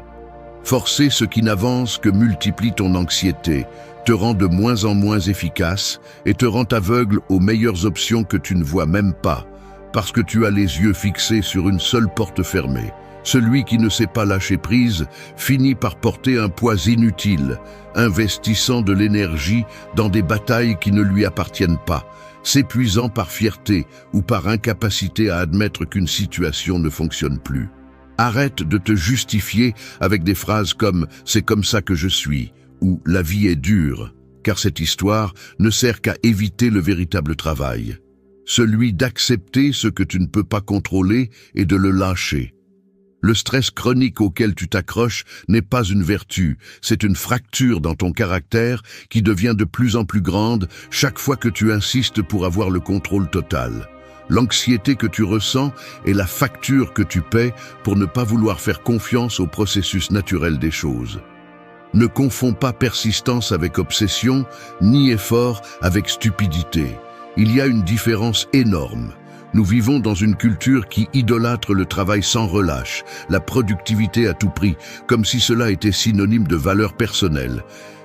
Forcer ce qui n'avance que multiplie ton anxiété, te rend de moins en moins efficace et te rend aveugle aux meilleures options que tu ne vois même pas, parce que tu as les yeux fixés sur une seule porte fermée. Celui qui ne sait pas lâcher prise finit par porter un poids inutile, investissant de l'énergie dans des batailles qui ne lui appartiennent pas, s'épuisant par fierté ou par incapacité à admettre qu'une situation ne fonctionne plus. Arrête de te justifier avec des phrases comme « c'est comme ça que je suis » ou « la vie est dure », car cette histoire ne sert qu'à éviter le véritable travail. Celui d'accepter ce que tu ne peux pas contrôler et de le lâcher. Le stress chronique auquel tu t'accroches n'est pas une vertu, c'est une fracture dans ton caractère qui devient de plus en plus grande chaque fois que tu insistes pour avoir le contrôle total. L'anxiété que tu ressens est la facture que tu paies pour ne pas vouloir faire confiance au processus naturel des choses. Ne confonds pas persistance avec obsession, ni effort avec stupidité. Il y a une différence énorme. Nous vivons dans une culture qui idolâtre le travail sans relâche, la productivité à tout prix, comme si cela était synonyme de valeur personnelle.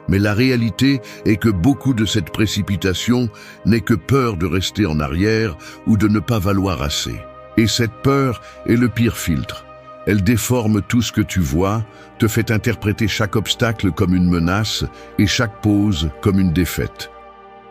Mais la réalité est que beaucoup de cette précipitation n'est que peur de rester en arrière ou de ne pas valoir assez. Et cette peur est le pire filtre. Elle déforme tout ce que tu vois, te fait interpréter chaque obstacle comme une menace et chaque pause comme une défaite.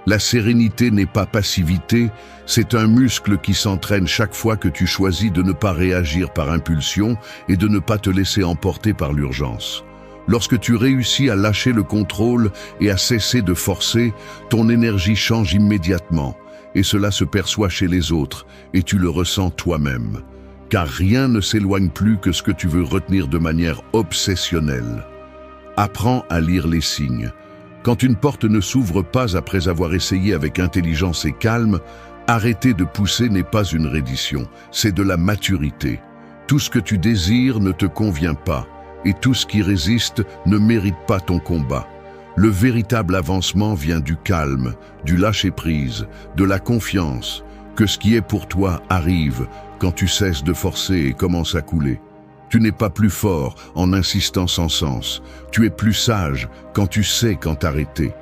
La sérénité n'est pas passivité, c'est un muscle qui s'entraîne chaque fois que tu choisis de ne pas réagir par impulsion et de ne pas te laisser emporter par l'urgence. Lorsque tu réussis à lâcher le contrôle et à cesser de forcer, ton énergie change immédiatement, et cela se perçoit chez les autres, et tu le ressens toi-même. Car rien ne s'éloigne plus que ce que tu veux retenir de manière obsessionnelle. Apprends à lire les signes. Quand une porte ne s'ouvre pas après avoir essayé avec intelligence et calme, arrêter de pousser n'est pas une reddition, c'est de la maturité. Tout ce que tu désires ne te convient pas, et tout ce qui résiste ne mérite pas ton combat. Le véritable avancement vient du calme, du lâcher-prise, de la confiance, que ce qui est pour toi arrive quand tu cesses de forcer et commences à couler. Tu n'es pas plus fort en insistant sans sens, tu es plus sage quand tu sais quand t'arrêter.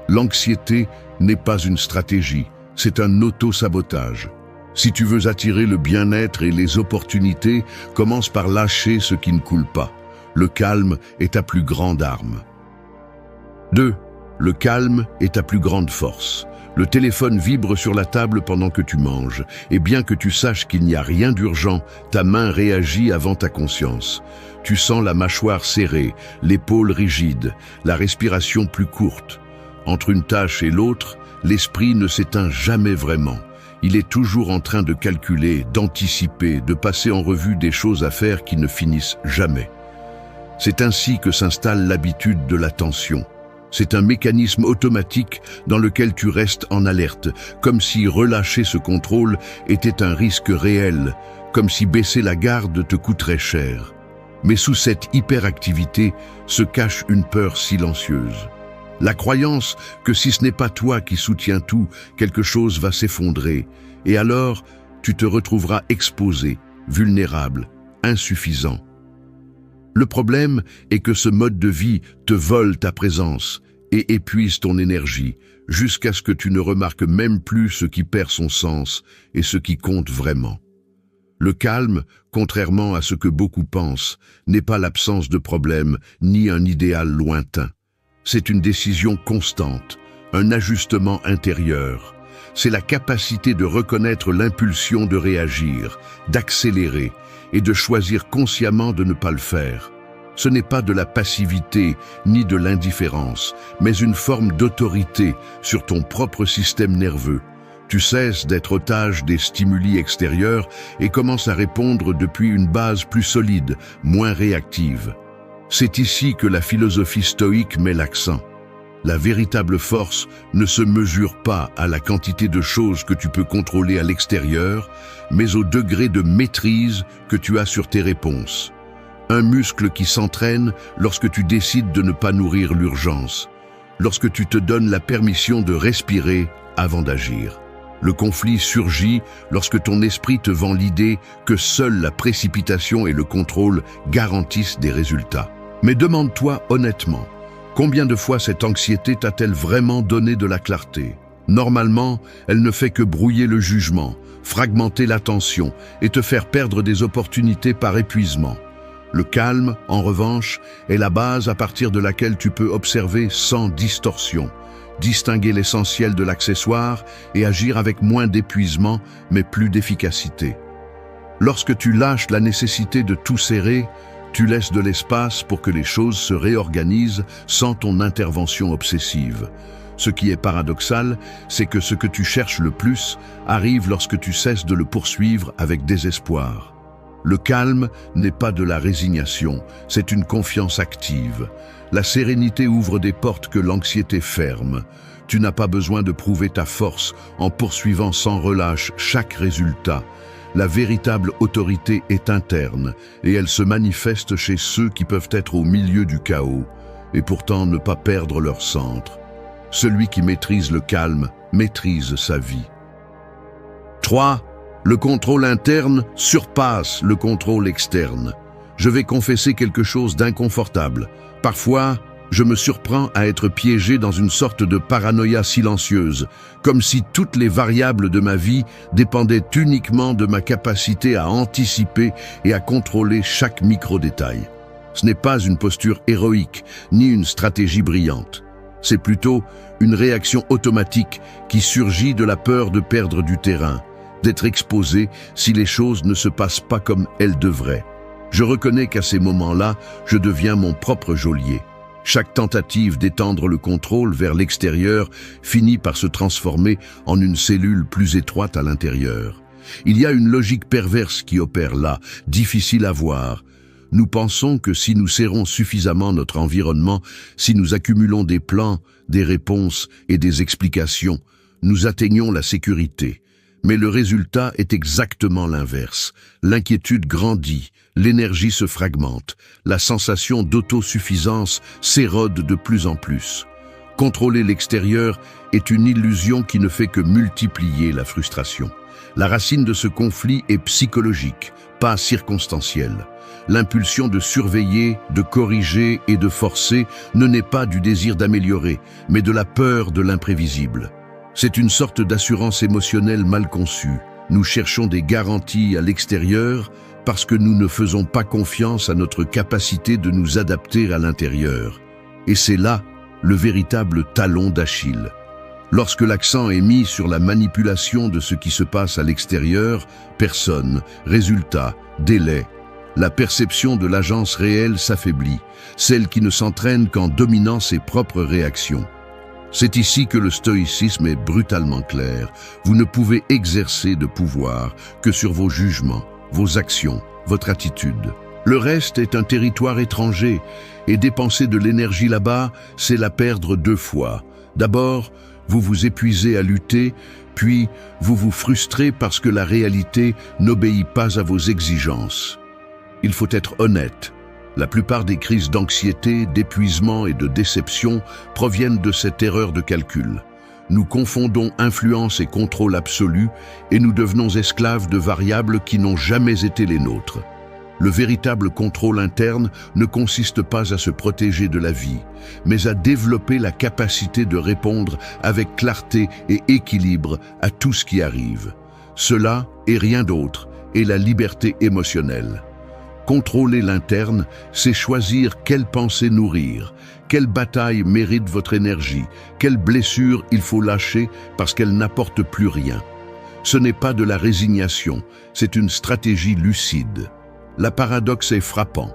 L'anxiété n'est pas une stratégie, c'est un auto-sabotage. Si tu veux attirer le bien-être et les opportunités, commence par lâcher ce qui ne coule pas. Le calme est ta plus grande arme. 2. Le calme est ta plus grande force. Le téléphone vibre sur la table pendant que tu manges, et bien que tu saches qu'il n'y a rien d'urgent, ta main réagit avant ta conscience. Tu sens la mâchoire serrée, l'épaule rigide, la respiration plus courte. Entre une tâche et l'autre, l'esprit ne s'éteint jamais vraiment. Il est toujours en train de calculer, d'anticiper, de passer en revue des choses à faire qui ne finissent jamais. C'est ainsi que s'installe l'habitude de l'attention. C'est un mécanisme automatique dans lequel tu restes en alerte, comme si relâcher ce contrôle était un risque réel, comme si baisser la garde te coûterait cher. Mais sous cette hyperactivité se cache une peur silencieuse. La croyance que si ce n'est pas toi qui soutiens tout, quelque chose va s'effondrer, et alors tu te retrouveras exposé, vulnérable, insuffisant. Le problème est que ce mode de vie te vole ta présence et épuise ton énergie, jusqu'à ce que tu ne remarques même plus ce qui perd son sens et ce qui compte vraiment. Le calme, contrairement à ce que beaucoup pensent, n'est pas l'absence de problème ni un idéal lointain. C'est une décision constante, un ajustement intérieur. C'est la capacité de reconnaître l'impulsion de réagir, d'accélérer et de choisir consciemment de ne pas le faire. Ce n'est pas de la passivité ni de l'indifférence, mais une forme d'autorité sur ton propre système nerveux. Tu cesses d'être otage des stimuli extérieurs et commences à répondre depuis une base plus solide, moins réactive. C'est ici que la philosophie stoïque met l'accent. La véritable force ne se mesure pas à la quantité de choses que tu peux contrôler à l'extérieur, mais au degré de maîtrise que tu as sur tes réponses. Un muscle qui s'entraîne lorsque tu décides de ne pas nourrir l'urgence, lorsque tu te donnes la permission de respirer avant d'agir. Le conflit surgit lorsque ton esprit te vend l'idée que seule la précipitation et le contrôle garantissent des résultats. Mais demande-toi honnêtement, combien de fois cette anxiété t'a-t-elle vraiment donné de la clarté? Normalement, elle ne fait que brouiller le jugement, fragmenter l'attention et te faire perdre des opportunités par épuisement. Le calme, en revanche, est la base à partir de laquelle tu peux observer sans distorsion, distinguer l'essentiel de l'accessoire et agir avec moins d'épuisement mais plus d'efficacité. Lorsque tu lâches la nécessité de tout serrer, tu laisses de l'espace pour que les choses se réorganisent sans ton intervention obsessive. Ce qui est paradoxal, c'est que ce que tu cherches le plus arrive lorsque tu cesses de le poursuivre avec désespoir. Le calme n'est pas de la résignation, c'est une confiance active. La sérénité ouvre des portes que l'anxiété ferme. Tu n'as pas besoin de prouver ta force en poursuivant sans relâche chaque résultat. La véritable autorité est interne et elle se manifeste chez ceux qui peuvent être au milieu du chaos et pourtant ne pas perdre leur centre. Celui qui maîtrise le calme maîtrise sa vie. 3. Le contrôle interne surpasse le contrôle externe. Je vais confesser quelque chose d'inconfortable. Parfois, je me surprends à être piégé dans une sorte de paranoïa silencieuse, comme si toutes les variables de ma vie dépendaient uniquement de ma capacité à anticiper et à contrôler chaque micro-détail. Ce n'est pas une posture héroïque, ni une stratégie brillante. C'est plutôt une réaction automatique qui surgit de la peur de perdre du terrain, d'être exposé si les choses ne se passent pas comme elles devraient. Je reconnais qu'à ces moments-là, je deviens mon propre geôlier. Chaque tentative d'étendre le contrôle vers l'extérieur finit par se transformer en une cellule plus étroite à l'intérieur. Il y a une logique perverse qui opère là, difficile à voir. Nous pensons que si nous serrons suffisamment notre environnement, si nous accumulons des plans, des réponses et des explications, nous atteignons la sécurité. Mais le résultat est exactement l'inverse. L'inquiétude grandit, l'énergie se fragmente, la sensation d'autosuffisance s'érode de plus en plus. Contrôler l'extérieur est une illusion qui ne fait que multiplier la frustration. La racine de ce conflit est psychologique, pas circonstancielle. L'impulsion de surveiller, de corriger et de forcer ne naît pas du désir d'améliorer, mais de la peur de l'imprévisible. C'est une sorte d'assurance émotionnelle mal conçue. Nous cherchons des garanties à l'extérieur parce que nous ne faisons pas confiance à notre capacité de nous adapter à l'intérieur. Et c'est là le véritable talon d'Achille. Lorsque l'accent est mis sur la manipulation de ce qui se passe à l'extérieur, personne, résultat, délai, la perception de l'agence réelle s'affaiblit, celle qui ne s'entraîne qu'en dominant ses propres réactions. C'est ici que le stoïcisme est brutalement clair. Vous ne pouvez exercer de pouvoir que sur vos jugements, vos actions, votre attitude. Le reste est un territoire étranger, et dépenser de l'énergie là-bas, c'est la perdre deux fois. D'abord, vous vous épuisez à lutter, puis vous vous frustrez parce que la réalité n'obéit pas à vos exigences. Il faut être honnête. La plupart des crises d'anxiété, d'épuisement et de déception proviennent de cette erreur de calcul. Nous confondons influence et contrôle absolu et nous devenons esclaves de variables qui n'ont jamais été les nôtres. Le véritable contrôle interne ne consiste pas à se protéger de la vie, mais à développer la capacité de répondre avec clarté et équilibre à tout ce qui arrive. Cela, et rien d'autre, est la liberté émotionnelle. Contrôler l'interne, c'est choisir quelle pensée nourrir, quelle bataille mérite votre énergie, quelle blessure il faut lâcher parce qu'elle n'apporte plus rien. Ce n'est pas de la résignation, c'est une stratégie lucide. La paradoxe est frappant.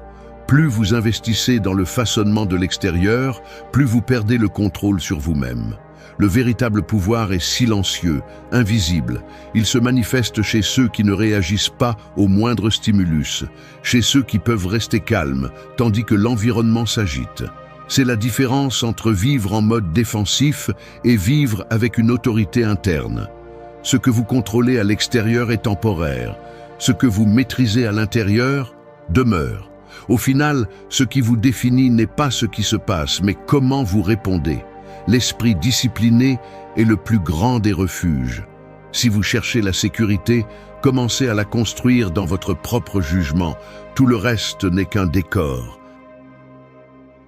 Plus vous investissez dans le façonnement de l'extérieur, plus vous perdez le contrôle sur vous-même. Le véritable pouvoir est silencieux, invisible. Il se manifeste chez ceux qui ne réagissent pas au moindre stimulus, chez ceux qui peuvent rester calmes, tandis que l'environnement s'agite. C'est la différence entre vivre en mode défensif et vivre avec une autorité interne. Ce que vous contrôlez à l'extérieur est temporaire. Ce que vous maîtrisez à l'intérieur demeure. Au final, ce qui vous définit n'est pas ce qui se passe, mais comment vous répondez. L'esprit discipliné est le plus grand des refuges. Si vous cherchez la sécurité, commencez à la construire dans votre propre jugement. Tout le reste n'est qu'un décor.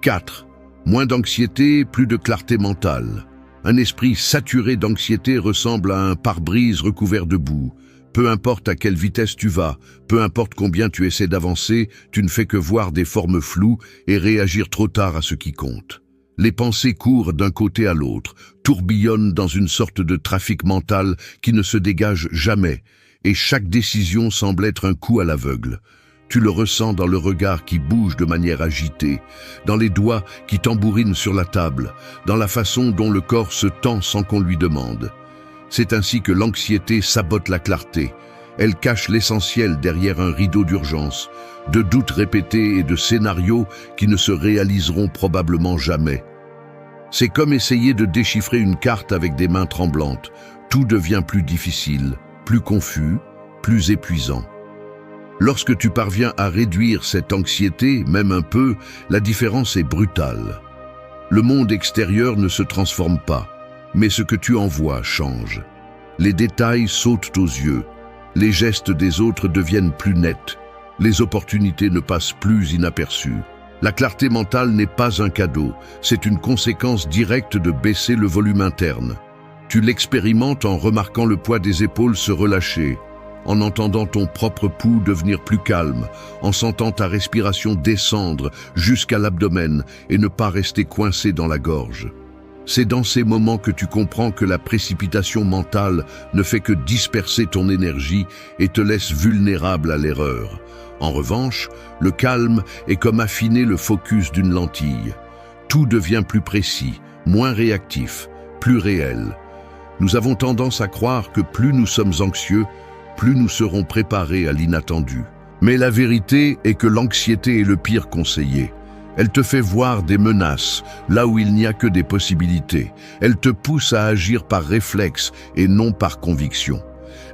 4. Moins d'anxiété, plus de clarté mentale. Un esprit saturé d'anxiété ressemble à un pare-brise recouvert de boue. Peu importe à quelle vitesse tu vas, peu importe combien tu essaies d'avancer, tu ne fais que voir des formes floues et réagir trop tard à ce qui compte. Les pensées courent d'un côté à l'autre, tourbillonnent dans une sorte de trafic mental qui ne se dégage jamais, et chaque décision semble être un coup à l'aveugle. Tu le ressens dans le regard qui bouge de manière agitée, dans les doigts qui tambourinent sur la table, dans la façon dont le corps se tend sans qu'on lui demande. C'est ainsi que l'anxiété sabote la clarté. Elle cache l'essentiel derrière un rideau d'urgence, de doutes répétés et de scénarios qui ne se réaliseront probablement jamais. C'est comme essayer de déchiffrer une carte avec des mains tremblantes. Tout devient plus difficile, plus confus, plus épuisant. Lorsque tu parviens à réduire cette anxiété, même un peu, la différence est brutale. Le monde extérieur ne se transforme pas, mais ce que tu en vois change. Les détails sautent aux yeux. Les gestes des autres deviennent plus nets. Les opportunités ne passent plus inaperçues. La clarté mentale n'est pas un cadeau, c'est une conséquence directe de baisser le volume interne. Tu l'expérimentes en remarquant le poids des épaules se relâcher, en entendant ton propre pouls devenir plus calme, en sentant ta respiration descendre jusqu'à l'abdomen et ne pas rester coincé dans la gorge. C'est dans ces moments que tu comprends que la précipitation mentale ne fait que disperser ton énergie et te laisse vulnérable à l'erreur. En revanche, le calme est comme affiner le focus d'une lentille. Tout devient plus précis, moins réactif, plus réel. Nous avons tendance à croire que plus nous sommes anxieux, plus nous serons préparés à l'inattendu. Mais la vérité est que l'anxiété est le pire conseiller. Elle te fait voir des menaces, là où il n'y a que des possibilités. Elle te pousse à agir par réflexe et non par conviction.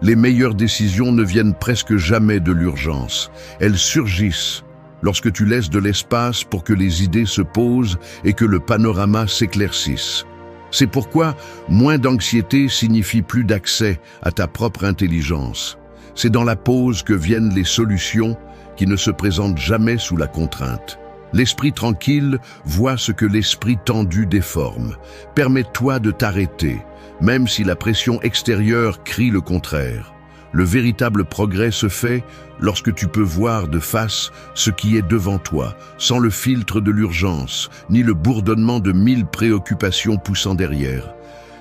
Les meilleures décisions ne viennent presque jamais de l'urgence. Elles surgissent lorsque tu laisses de l'espace pour que les idées se posent et que le panorama s'éclaircisse. C'est pourquoi moins d'anxiété signifie plus d'accès à ta propre intelligence. C'est dans la pause que viennent les solutions qui ne se présentent jamais sous la contrainte. L'esprit tranquille voit ce que l'esprit tendu déforme. Permets-toi de t'arrêter, même si la pression extérieure crie le contraire. Le véritable progrès se fait lorsque tu peux voir de face ce qui est devant toi, sans le filtre de l'urgence, ni le bourdonnement de 1000 préoccupations poussant derrière.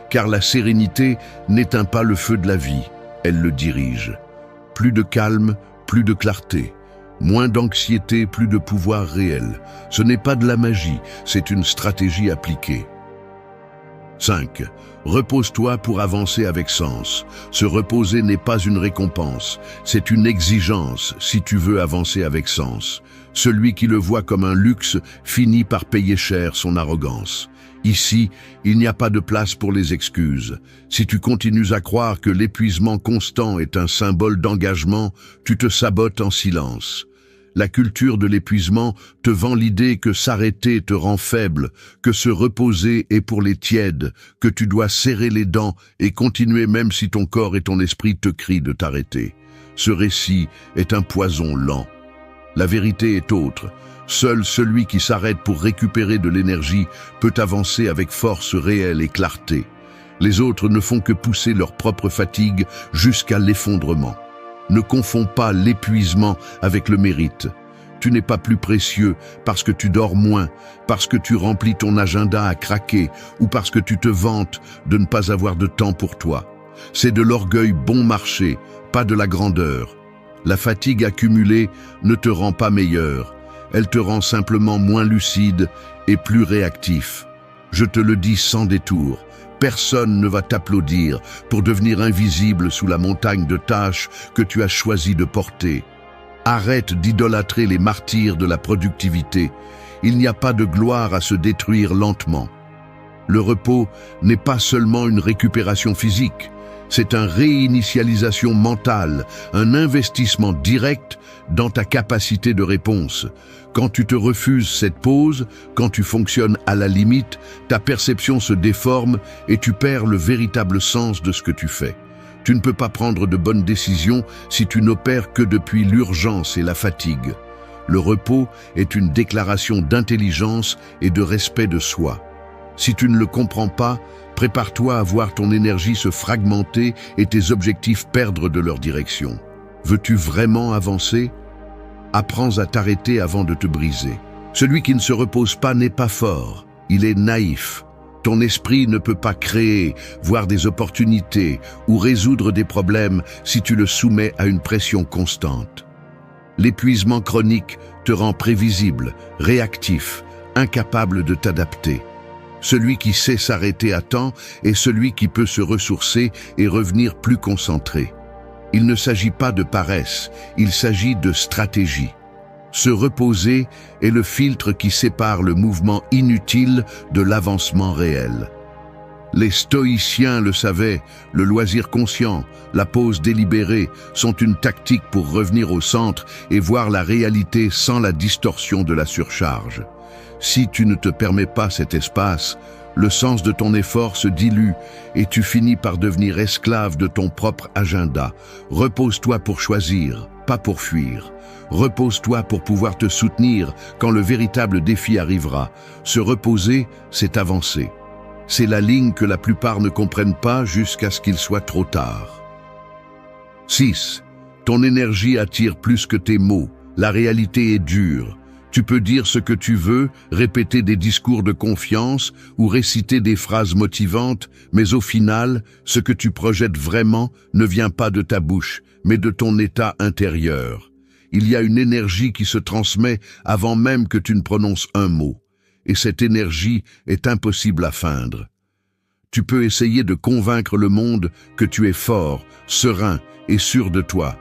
Car la sérénité n'éteint pas le feu de la vie, elle le dirige. Plus de calme, plus de clarté. Moins d'anxiété, plus de pouvoir réel. Ce n'est pas de la magie, c'est une stratégie appliquée. 5. Repose-toi pour avancer avec sens. Se reposer n'est pas une récompense, c'est une exigence si tu veux avancer avec sens. Celui qui le voit comme un luxe finit par payer cher son arrogance. Ici, il n'y a pas de place pour les excuses. Si tu continues à croire que l'épuisement constant est un symbole d'engagement, tu te sabotes en silence. La culture de l'épuisement te vend l'idée que s'arrêter te rend faible, que se reposer est pour les tièdes, que tu dois serrer les dents et continuer même si ton corps et ton esprit te crient de t'arrêter. Ce récit est un poison lent. La vérité est autre. Seul celui qui s'arrête pour récupérer de l'énergie peut avancer avec force réelle et clarté. Les autres ne font que pousser leur propre fatigue jusqu'à l'effondrement. Ne confonds pas l'épuisement avec le mérite. Tu n'es pas plus précieux parce que tu dors moins, parce que tu remplis ton agenda à craquer ou parce que tu te vantes de ne pas avoir de temps pour toi. C'est de l'orgueil bon marché, pas de la grandeur. La fatigue accumulée ne te rend pas meilleur. Elle te rend simplement moins lucide et plus réactif. Je te le dis sans détour. Personne ne va t'applaudir pour devenir invisible sous la montagne de tâches que tu as choisi de porter. Arrête d'idolâtrer les martyrs de la productivité. Il n'y a pas de gloire à se détruire lentement. Le repos n'est pas seulement une récupération physique, c'est une réinitialisation mentale, un investissement direct dans ta capacité de réponse. Quand tu te refuses cette pause, quand tu fonctionnes à la limite, ta perception se déforme et tu perds le véritable sens de ce que tu fais. Tu ne peux pas prendre de bonnes décisions si tu n'opères que depuis l'urgence et la fatigue. Le repos est une déclaration d'intelligence et de respect de soi. Si tu ne le comprends pas, prépare-toi à voir ton énergie se fragmenter et tes objectifs perdre de leur direction. Veux-tu vraiment avancer ? Apprends à t'arrêter avant de te briser. Celui qui ne se repose pas n'est pas fort, il est naïf. Ton esprit ne peut pas créer, voir des opportunités ou résoudre des problèmes si tu le soumets à une pression constante. L'épuisement chronique te rend prévisible, réactif, incapable de t'adapter. Celui qui sait s'arrêter à temps est celui qui peut se ressourcer et revenir plus concentré. Il ne s'agit pas de paresse, il s'agit de stratégie. Se reposer est le filtre qui sépare le mouvement inutile de l'avancement réel. Les stoïciens le savaient, le loisir conscient, la pause délibérée sont une tactique pour revenir au centre et voir la réalité sans la distorsion de la surcharge. Si tu ne te permets pas cet espace, Le sens de ton effort se dilue et tu finis par devenir esclave de ton propre agenda. Repose-toi pour choisir, pas pour fuir. Repose-toi pour pouvoir te soutenir quand le véritable défi arrivera. Se reposer, c'est avancer. C'est la ligne que la plupart ne comprennent pas jusqu'à ce qu'il soit trop tard. 6. Ton énergie attire plus que tes mots. La réalité est dure. Tu peux dire ce que tu veux, répéter des discours de confiance ou réciter des phrases motivantes, mais au final, ce que tu projettes vraiment ne vient pas de ta bouche, mais de ton état intérieur. Il y a une énergie qui se transmet avant même que tu ne prononces un mot, et cette énergie est impossible à feindre. Tu peux essayer de convaincre le monde que tu es fort, serein et sûr de toi.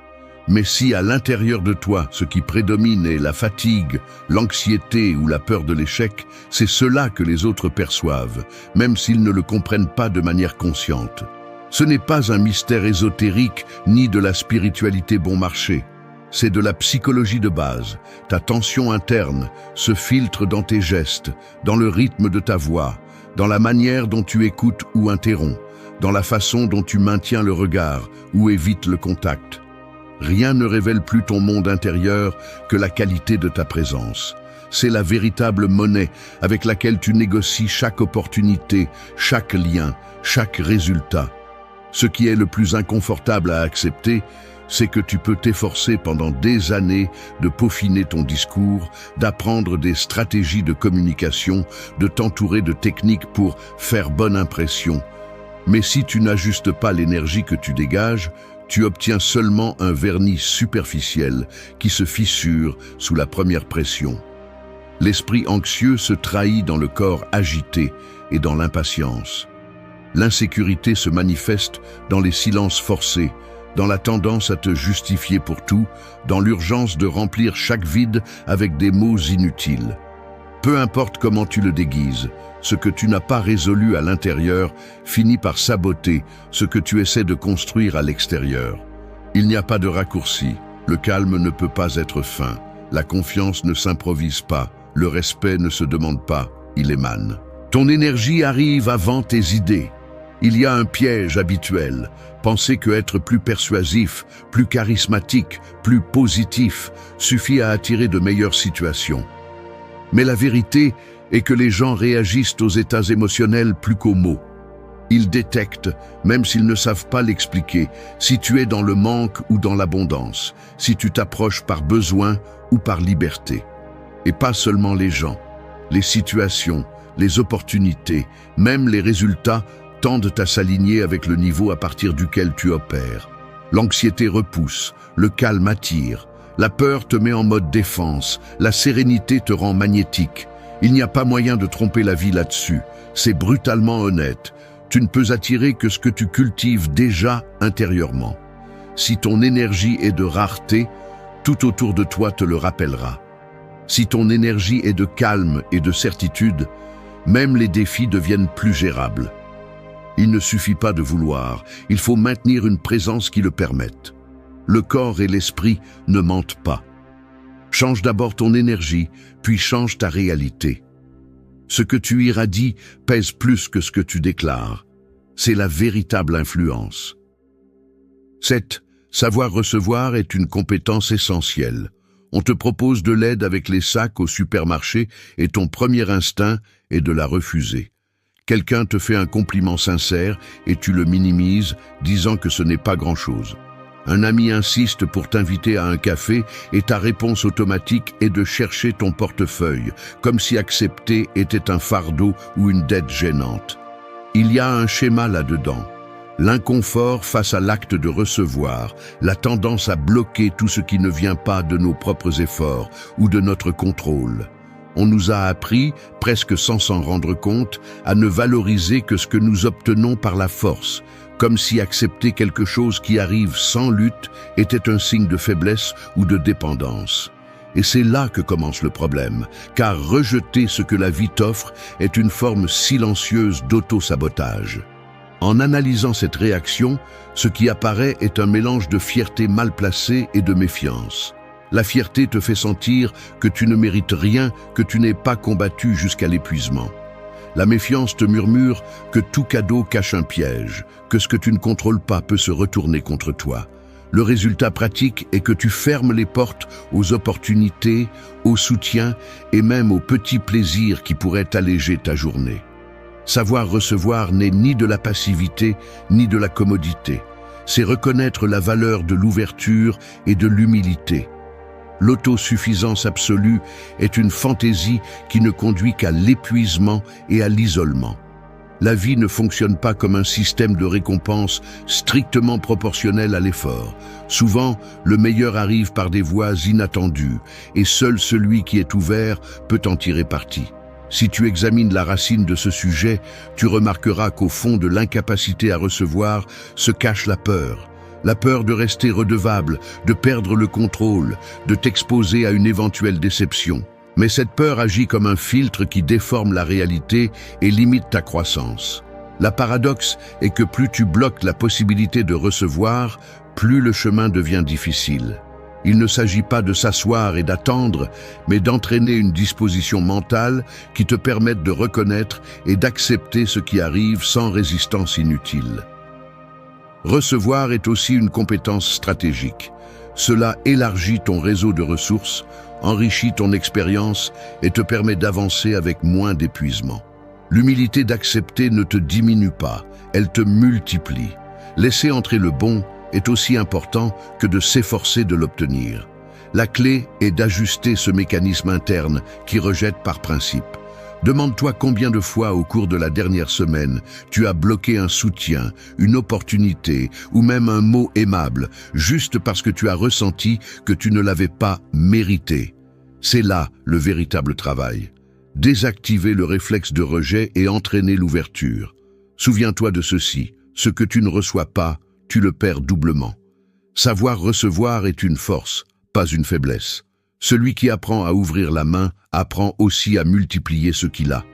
Mais si à l'intérieur de toi, ce qui prédomine est la fatigue, l'anxiété ou la peur de l'échec, c'est cela que les autres perçoivent, même s'ils ne le comprennent pas de manière consciente. Ce n'est pas un mystère ésotérique ni de la spiritualité bon marché. C'est de la psychologie de base. Ta tension interne se filtre dans tes gestes, dans le rythme de ta voix, dans la manière dont tu écoutes ou interromps, dans la façon dont tu maintiens le regard ou évites le contact. Rien ne révèle plus ton monde intérieur que la qualité de ta présence. C'est la véritable monnaie avec laquelle tu négocies chaque opportunité, chaque lien, chaque résultat. Ce qui est le plus inconfortable à accepter, c'est que tu peux t'efforcer pendant des années de peaufiner ton discours, d'apprendre des stratégies de communication, de t'entourer de techniques pour faire bonne impression. Mais si tu n'ajustes pas l'énergie que tu dégages, tu obtiens seulement un vernis superficiel qui se fissure sous la première pression. L'esprit anxieux se trahit dans le corps agité et dans l'impatience. L'insécurité se manifeste dans les silences forcés, dans la tendance à te justifier pour tout, dans l'urgence de remplir chaque vide avec des mots inutiles. Peu importe comment tu le déguises, ce que tu n'as pas résolu à l'intérieur finit par saboter ce que tu essaies de construire à l'extérieur. Il n'y a pas de raccourci, le calme ne peut pas être feint, la confiance ne s'improvise pas, le respect ne se demande pas, il émane. Ton énergie arrive avant tes idées. Il y a un piège habituel, penser que être plus persuasif, plus charismatique, plus positif suffit à attirer de meilleures situations. Mais la vérité est que les gens réagissent aux états émotionnels plus qu'aux mots. Ils détectent, même s'ils ne savent pas l'expliquer, si tu es dans le manque ou dans l'abondance, si tu t'approches par besoin ou par liberté. Et pas seulement les gens, les situations, les opportunités, même les résultats tendent à s'aligner avec le niveau à partir duquel tu opères. L'anxiété repousse, le calme attire, la peur te met en mode défense, la sérénité te rend magnétique. Il n'y a pas moyen de tromper la vie là-dessus, c'est brutalement honnête. Tu ne peux attirer que ce que tu cultives déjà intérieurement. Si ton énergie est de rareté, tout autour de toi te le rappellera. Si ton énergie est de calme et de certitude, même les défis deviennent plus gérables. Il ne suffit pas de vouloir, il faut maintenir une présence qui le permette. Le corps et l'esprit ne mentent pas. Change d'abord ton énergie, puis change ta réalité. Ce que tu irradies pèse plus que ce que tu déclares. C'est la véritable influence. 7. Savoir recevoir est une compétence essentielle. On te propose de l'aide avec les sacs au supermarché et ton premier instinct est de la refuser. Quelqu'un te fait un compliment sincère et tu le minimises, disant que ce n'est pas grand-chose. Un ami insiste pour t'inviter à un café et ta réponse automatique est de chercher ton portefeuille, comme si accepter était un fardeau ou une dette gênante. Il y a un schéma là-dedans. L'inconfort face à l'acte de recevoir, la tendance à bloquer tout ce qui ne vient pas de nos propres efforts ou de notre contrôle. On nous a appris, presque sans s'en rendre compte, à ne valoriser que ce que nous obtenons par la force, comme si accepter quelque chose qui arrive sans lutte était un signe de faiblesse ou de dépendance. Et c'est là que commence le problème, car rejeter ce que la vie t'offre est une forme silencieuse d'auto-sabotage. En analysant cette réaction, ce qui apparaît est un mélange de fierté mal placée et de méfiance. La fierté te fait sentir que tu ne mérites rien, que tu n'es pas combattu jusqu'à l'épuisement. La méfiance te murmure que tout cadeau cache un piège, que ce que tu ne contrôles pas peut se retourner contre toi. Le résultat pratique est que tu fermes les portes aux opportunités, au soutien et même aux petits plaisirs qui pourraient alléger ta journée. Savoir recevoir n'est ni de la passivité ni de la commodité. C'est reconnaître la valeur de l'ouverture et de l'humilité. L'autosuffisance absolue est une fantaisie qui ne conduit qu'à l'épuisement et à l'isolement. La vie ne fonctionne pas comme un système de récompense strictement proportionnel à l'effort. Souvent, le meilleur arrive par des voies inattendues, et seul celui qui est ouvert peut en tirer parti. Si tu examines la racine de ce sujet, tu remarqueras qu'au fond de l'incapacité à recevoir se cache la peur. La peur de rester redevable, de perdre le contrôle, de t'exposer à une éventuelle déception. Mais cette peur agit comme un filtre qui déforme la réalité et limite ta croissance. La paradoxe est que plus tu bloques la possibilité de recevoir, plus le chemin devient difficile. Il ne s'agit pas de s'asseoir et d'attendre, mais d'entraîner une disposition mentale qui te permette de reconnaître et d'accepter ce qui arrive sans résistance inutile. Recevoir est aussi une compétence stratégique. Cela élargit ton réseau de ressources, enrichit ton expérience et te permet d'avancer avec moins d'épuisement. L'humilité d'accepter ne te diminue pas, elle te multiplie. Laisser entrer le bon est aussi important que de s'efforcer de l'obtenir. La clé est d'ajuster ce mécanisme interne qui rejette par principe. Demande-toi combien de fois au cours de la dernière semaine tu as bloqué un soutien, une opportunité ou même un mot aimable, juste parce que tu as ressenti que tu ne l'avais pas mérité. C'est là le véritable travail. Désactiver le réflexe de rejet et entraîner l'ouverture. Souviens-toi de ceci, ce que tu ne reçois pas, tu le perds doublement. Savoir recevoir est une force, pas une faiblesse. Celui qui apprend à ouvrir la main apprend aussi à multiplier ce qu'il a.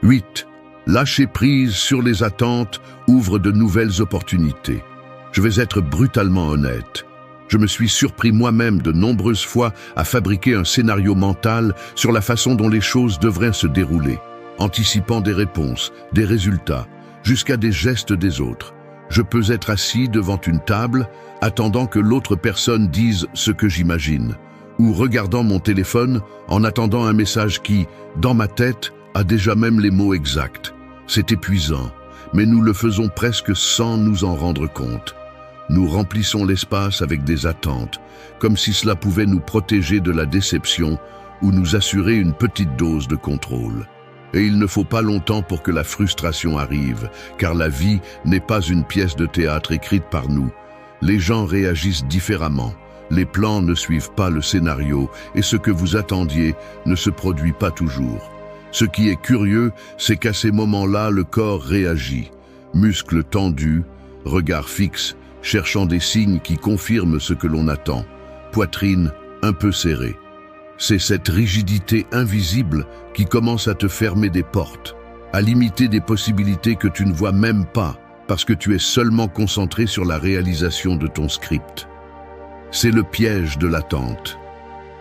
8. Lâcher prise sur les attentes ouvre de nouvelles opportunités. Je vais être brutalement honnête. Je me suis surpris moi-même de nombreuses fois à fabriquer un scénario mental sur la façon dont les choses devraient se dérouler, anticipant des réponses, des résultats, jusqu'à des gestes des autres. Je peux être assis devant une table, attendant que l'autre personne dise ce que j'imagine, ou regardant mon téléphone en attendant un message qui, dans ma tête, a déjà même les mots exacts. C'est épuisant, mais nous le faisons presque sans nous en rendre compte. Nous remplissons l'espace avec des attentes, comme si cela pouvait nous protéger de la déception ou nous assurer une petite dose de contrôle. Et il ne faut pas longtemps pour que la frustration arrive, car la vie n'est pas une pièce de théâtre écrite par nous. Les gens réagissent différemment. Les plans ne suivent pas le scénario et ce que vous attendiez ne se produit pas toujours. Ce qui est curieux, c'est qu'à ces moments-là, le corps réagit. Muscles tendus, regard fixe, cherchant des signes qui confirment ce que l'on attend. Poitrine un peu serrée. C'est cette rigidité invisible qui commence à te fermer des portes, à limiter des possibilités que tu ne vois même pas parce que tu es seulement concentré sur la réalisation de ton script. C'est le piège de l'attente.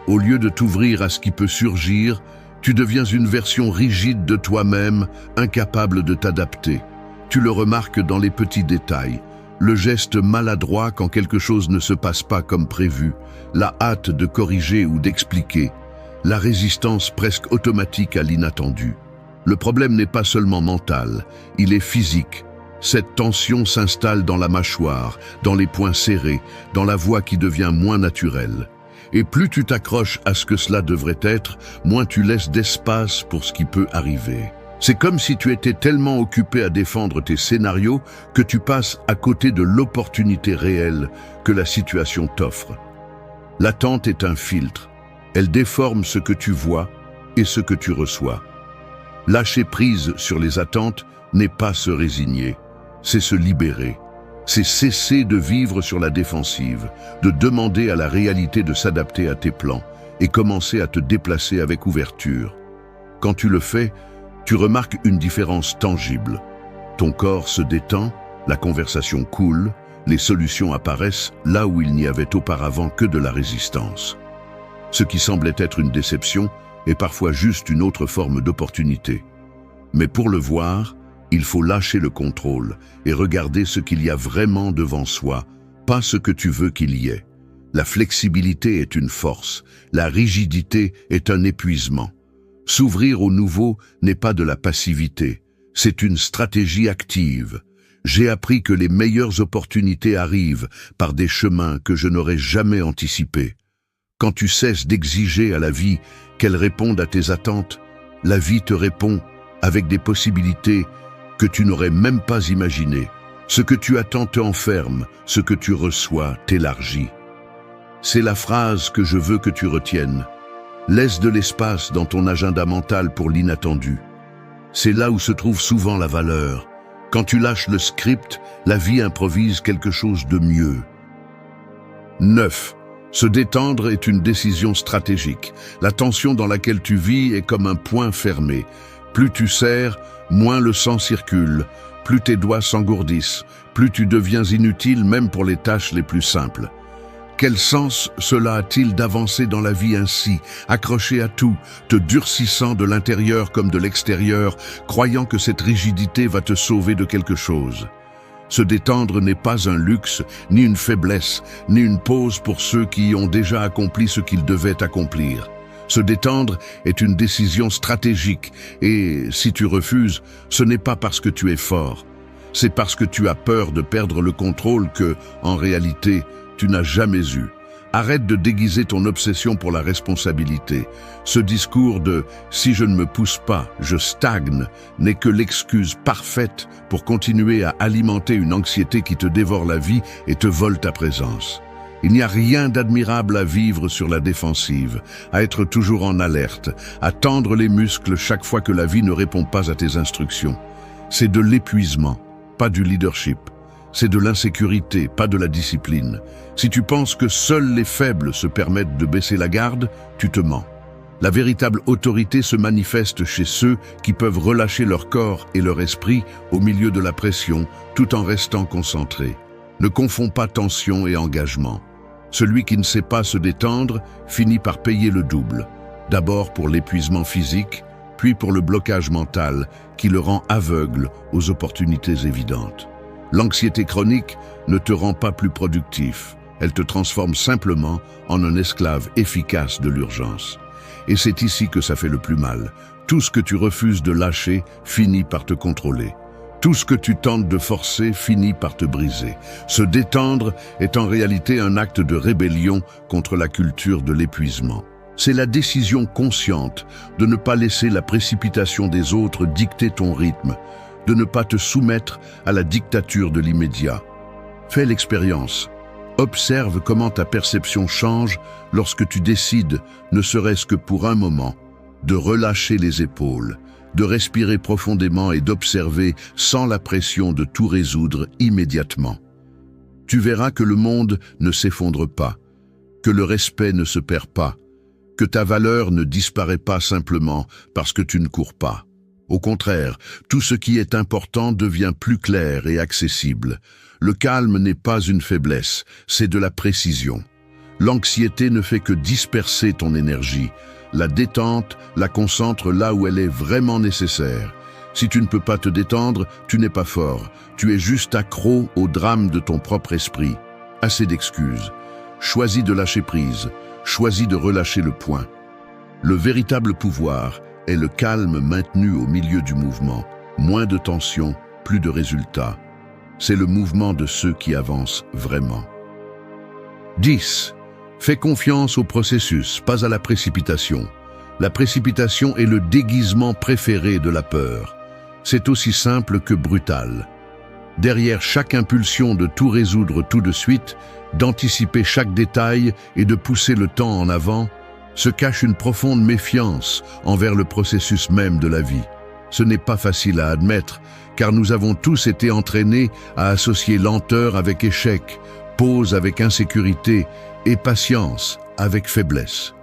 Au lieu de t'ouvrir à ce qui peut surgir, tu deviens une version rigide de toi-même, incapable de t'adapter. Tu le remarques dans les petits détails. Le geste maladroit quand quelque chose ne se passe pas comme prévu, la hâte de corriger ou d'expliquer, la résistance presque automatique à l'inattendu. Le problème n'est pas seulement mental, il est physique. Cette tension s'installe dans la mâchoire, dans les poings serrés, dans la voix qui devient moins naturelle. Et plus tu t'accroches à ce que cela devrait être, moins tu laisses d'espace pour ce qui peut arriver. C'est comme si tu étais tellement occupé à défendre tes scénarios que tu passes à côté de l'opportunité réelle que la situation t'offre. L'attente est un filtre. Elle déforme ce que tu vois et ce que tu reçois. Lâcher prise sur les attentes n'est pas se résigner, c'est se libérer. C'est cesser de vivre sur la défensive, de demander à la réalité de s'adapter à tes plans et commencer à te déplacer avec ouverture. Quand tu le fais, tu remarques une différence tangible. Ton corps se détend, la conversation coule, les solutions apparaissent là où il n'y avait auparavant que de la résistance. Ce qui semblait être une déception est parfois juste une autre forme d'opportunité. Mais pour le voir, il faut lâcher le contrôle et regarder ce qu'il y a vraiment devant soi, pas ce que tu veux qu'il y ait. La flexibilité est une force, la rigidité est un épuisement. S'ouvrir au nouveau n'est pas de la passivité, c'est une stratégie active. J'ai appris que les meilleures opportunités arrivent par des chemins que je n'aurais jamais anticipés. Quand tu cesses d'exiger à la vie qu'elle réponde à tes attentes, la vie te répond avec des possibilités que tu n'aurais même pas imaginées. Ce que tu attends te enferme, ce que tu reçois t'élargit. C'est la phrase que je veux que tu retiennes. Laisse de l'espace dans ton agenda mental pour l'inattendu. C'est là où se trouve souvent la valeur. Quand tu lâches le script, la vie improvise quelque chose de mieux. 9. Se détendre est une décision stratégique. La tension dans laquelle tu vis est comme un poing fermé. Plus tu serres, moins le sang circule, plus tes doigts s'engourdissent, plus tu deviens inutile même pour les tâches les plus simples. Quel sens cela a-t-il d'avancer dans la vie ainsi, accroché à tout, te durcissant de l'intérieur comme de l'extérieur, croyant que cette rigidité va te sauver de quelque chose? Se détendre n'est pas un luxe, ni une faiblesse, ni une pause pour ceux qui ont déjà accompli ce qu'ils devaient accomplir. Se détendre est une décision stratégique et, si tu refuses, ce n'est pas parce que tu es fort. C'est parce que tu as peur de perdre le contrôle que, en réalité, tu n'as jamais eu. Arrête de déguiser ton obsession pour la responsabilité. Ce discours de « si je ne me pousse pas, je stagne » n'est que l'excuse parfaite pour continuer à alimenter une anxiété qui te dévore la vie et te vole ta présence. Il n'y a rien d'admirable à vivre sur la défensive, à être toujours en alerte, à tendre les muscles chaque fois que la vie ne répond pas à tes instructions. C'est de l'épuisement, pas du leadership. C'est de l'insécurité, pas de la discipline. Si tu penses que seuls les faibles se permettent de baisser la garde, tu te mens. La véritable autorité se manifeste chez ceux qui peuvent relâcher leur corps et leur esprit au milieu de la pression, tout en restant concentrés. Ne confonds pas tension et engagement. Celui qui ne sait pas se détendre finit par payer le double. D'abord pour l'épuisement physique, puis pour le blocage mental qui le rend aveugle aux opportunités évidentes. L'anxiété chronique ne te rend pas plus productif. Elle te transforme simplement en un esclave efficace de l'urgence. Et c'est ici que ça fait le plus mal. Tout ce que tu refuses de lâcher finit par te contrôler. Tout ce que tu tentes de forcer finit par te briser. Se détendre est en réalité un acte de rébellion contre la culture de l'épuisement. C'est la décision consciente de ne pas laisser la précipitation des autres dicter ton rythme, de ne pas te soumettre à la dictature de l'immédiat. Fais l'expérience. Observe comment ta perception change lorsque tu décides, ne serait-ce que pour un moment, de relâcher les épaules, de respirer profondément et d'observer sans la pression de tout résoudre immédiatement. Tu verras que le monde ne s'effondre pas, que le respect ne se perd pas, que ta valeur ne disparaît pas simplement parce que tu ne cours pas. Au contraire, tout ce qui est important devient plus clair et accessible. Le calme n'est pas une faiblesse, c'est de la précision. L'anxiété ne fait que disperser ton énergie. La détente la concentre là où elle est vraiment nécessaire. Si tu ne peux pas te détendre, tu n'es pas fort. Tu es juste accro au drame de ton propre esprit. Assez d'excuses. Choisis de lâcher prise. Choisis de relâcher le poing. Le véritable pouvoir est le calme maintenu au milieu du mouvement. Moins de tension, plus de résultats. C'est le mouvement de ceux qui avancent vraiment. 10. Fais confiance au processus, pas à la précipitation. La précipitation est le déguisement préféré de la peur. C'est aussi simple que brutal. Derrière chaque impulsion de tout résoudre tout de suite, d'anticiper chaque détail et de pousser le temps en avant, se cache une profonde méfiance envers le processus même de la vie. Ce n'est pas facile à admettre, car nous avons tous été entraînés à associer lenteur avec échec, pause avec insécurité et patience avec faiblesse.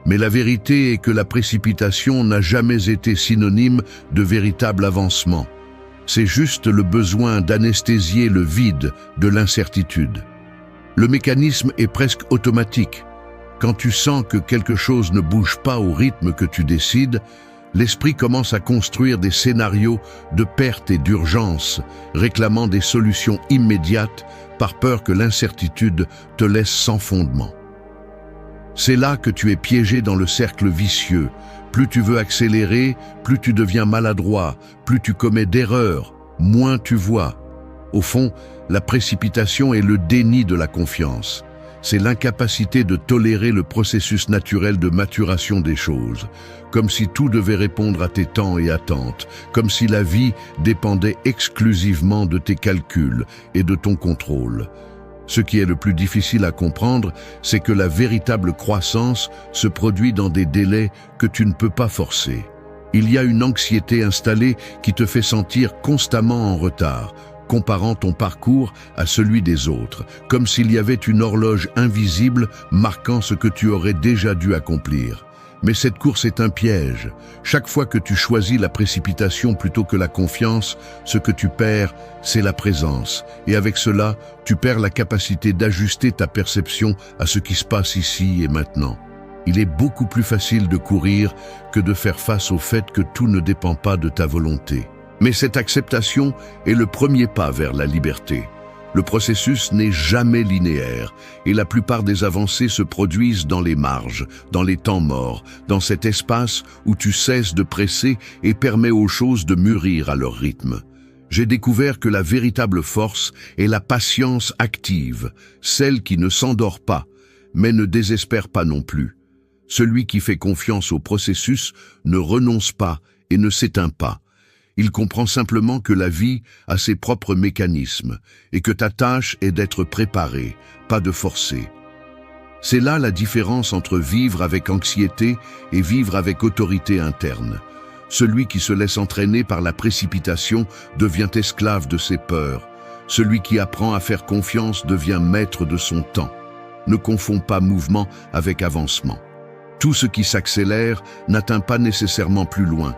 Mais la vérité est que la précipitation n'a jamais été synonyme de véritable avancement. C'est juste le besoin d'anesthésier le vide de l'incertitude. Le mécanisme est presque automatique. Quand tu sens que quelque chose ne bouge pas au rythme que tu décides, l'esprit commence à construire des scénarios de perte et d'urgence, réclamant des solutions immédiates par peur que l'incertitude te laisse sans fondement. C'est là que tu es piégé dans le cercle vicieux. Plus tu veux accélérer, plus tu deviens maladroit, plus tu commets d'erreurs, moins tu vois. Au fond, la précipitation est le déni de la confiance. C'est l'incapacité de tolérer le processus naturel de maturation des choses, comme si tout devait répondre à tes temps et attentes, comme si la vie dépendait exclusivement de tes calculs et de ton contrôle. Ce qui est le plus difficile à comprendre, c'est que la véritable croissance se produit dans des délais que tu ne peux pas forcer. Il y a une anxiété installée qui te fait sentir constamment en retard, comparant ton parcours à celui des autres, comme s'il y avait une horloge invisible marquant ce que tu aurais déjà dû accomplir. Mais cette course est un piège. Chaque fois que tu choisis la précipitation plutôt que la confiance, ce que tu perds, c'est la présence. Et avec cela, tu perds la capacité d'ajuster ta perception à ce qui se passe ici et maintenant. Il est beaucoup plus facile de courir que de faire face au fait que tout ne dépend pas de ta volonté. Mais cette acceptation est le premier pas vers la liberté. Le processus n'est jamais linéaire et la plupart des avancées se produisent dans les marges, dans les temps morts, dans cet espace où tu cesses de presser et permets aux choses de mûrir à leur rythme. J'ai découvert que la véritable force est la patience active, celle qui ne s'endort pas, mais ne désespère pas non plus. Celui qui fait confiance au processus ne renonce pas et ne s'éteint pas. Il comprend simplement que la vie a ses propres mécanismes et que ta tâche est d'être préparé, pas de forcer. C'est là la différence entre vivre avec anxiété et vivre avec autorité interne. Celui qui se laisse entraîner par la précipitation devient esclave de ses peurs. Celui qui apprend à faire confiance devient maître de son temps. Ne confonds pas mouvement avec avancement. Tout ce qui s'accélère n'atteint pas nécessairement plus loin.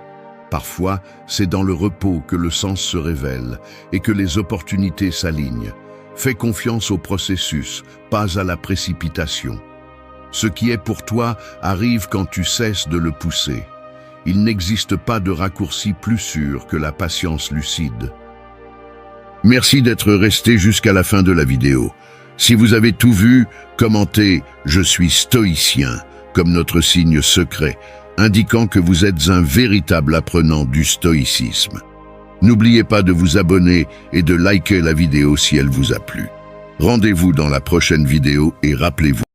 Parfois, c'est dans le repos que le sens se révèle et que les opportunités s'alignent. Fais confiance au processus, pas à la précipitation. Ce qui est pour toi arrive quand tu cesses de le pousser. Il n'existe pas de raccourci plus sûr que la patience lucide. Merci d'être resté jusqu'à la fin de la vidéo. Si vous avez tout vu, commentez « Je suis stoïcien » comme notre signe secret, indiquant que vous êtes un véritable apprenant du stoïcisme. N'oubliez pas de vous abonner et de liker la vidéo si elle vous a plu. Rendez-vous dans la prochaine vidéo et rappelez-vous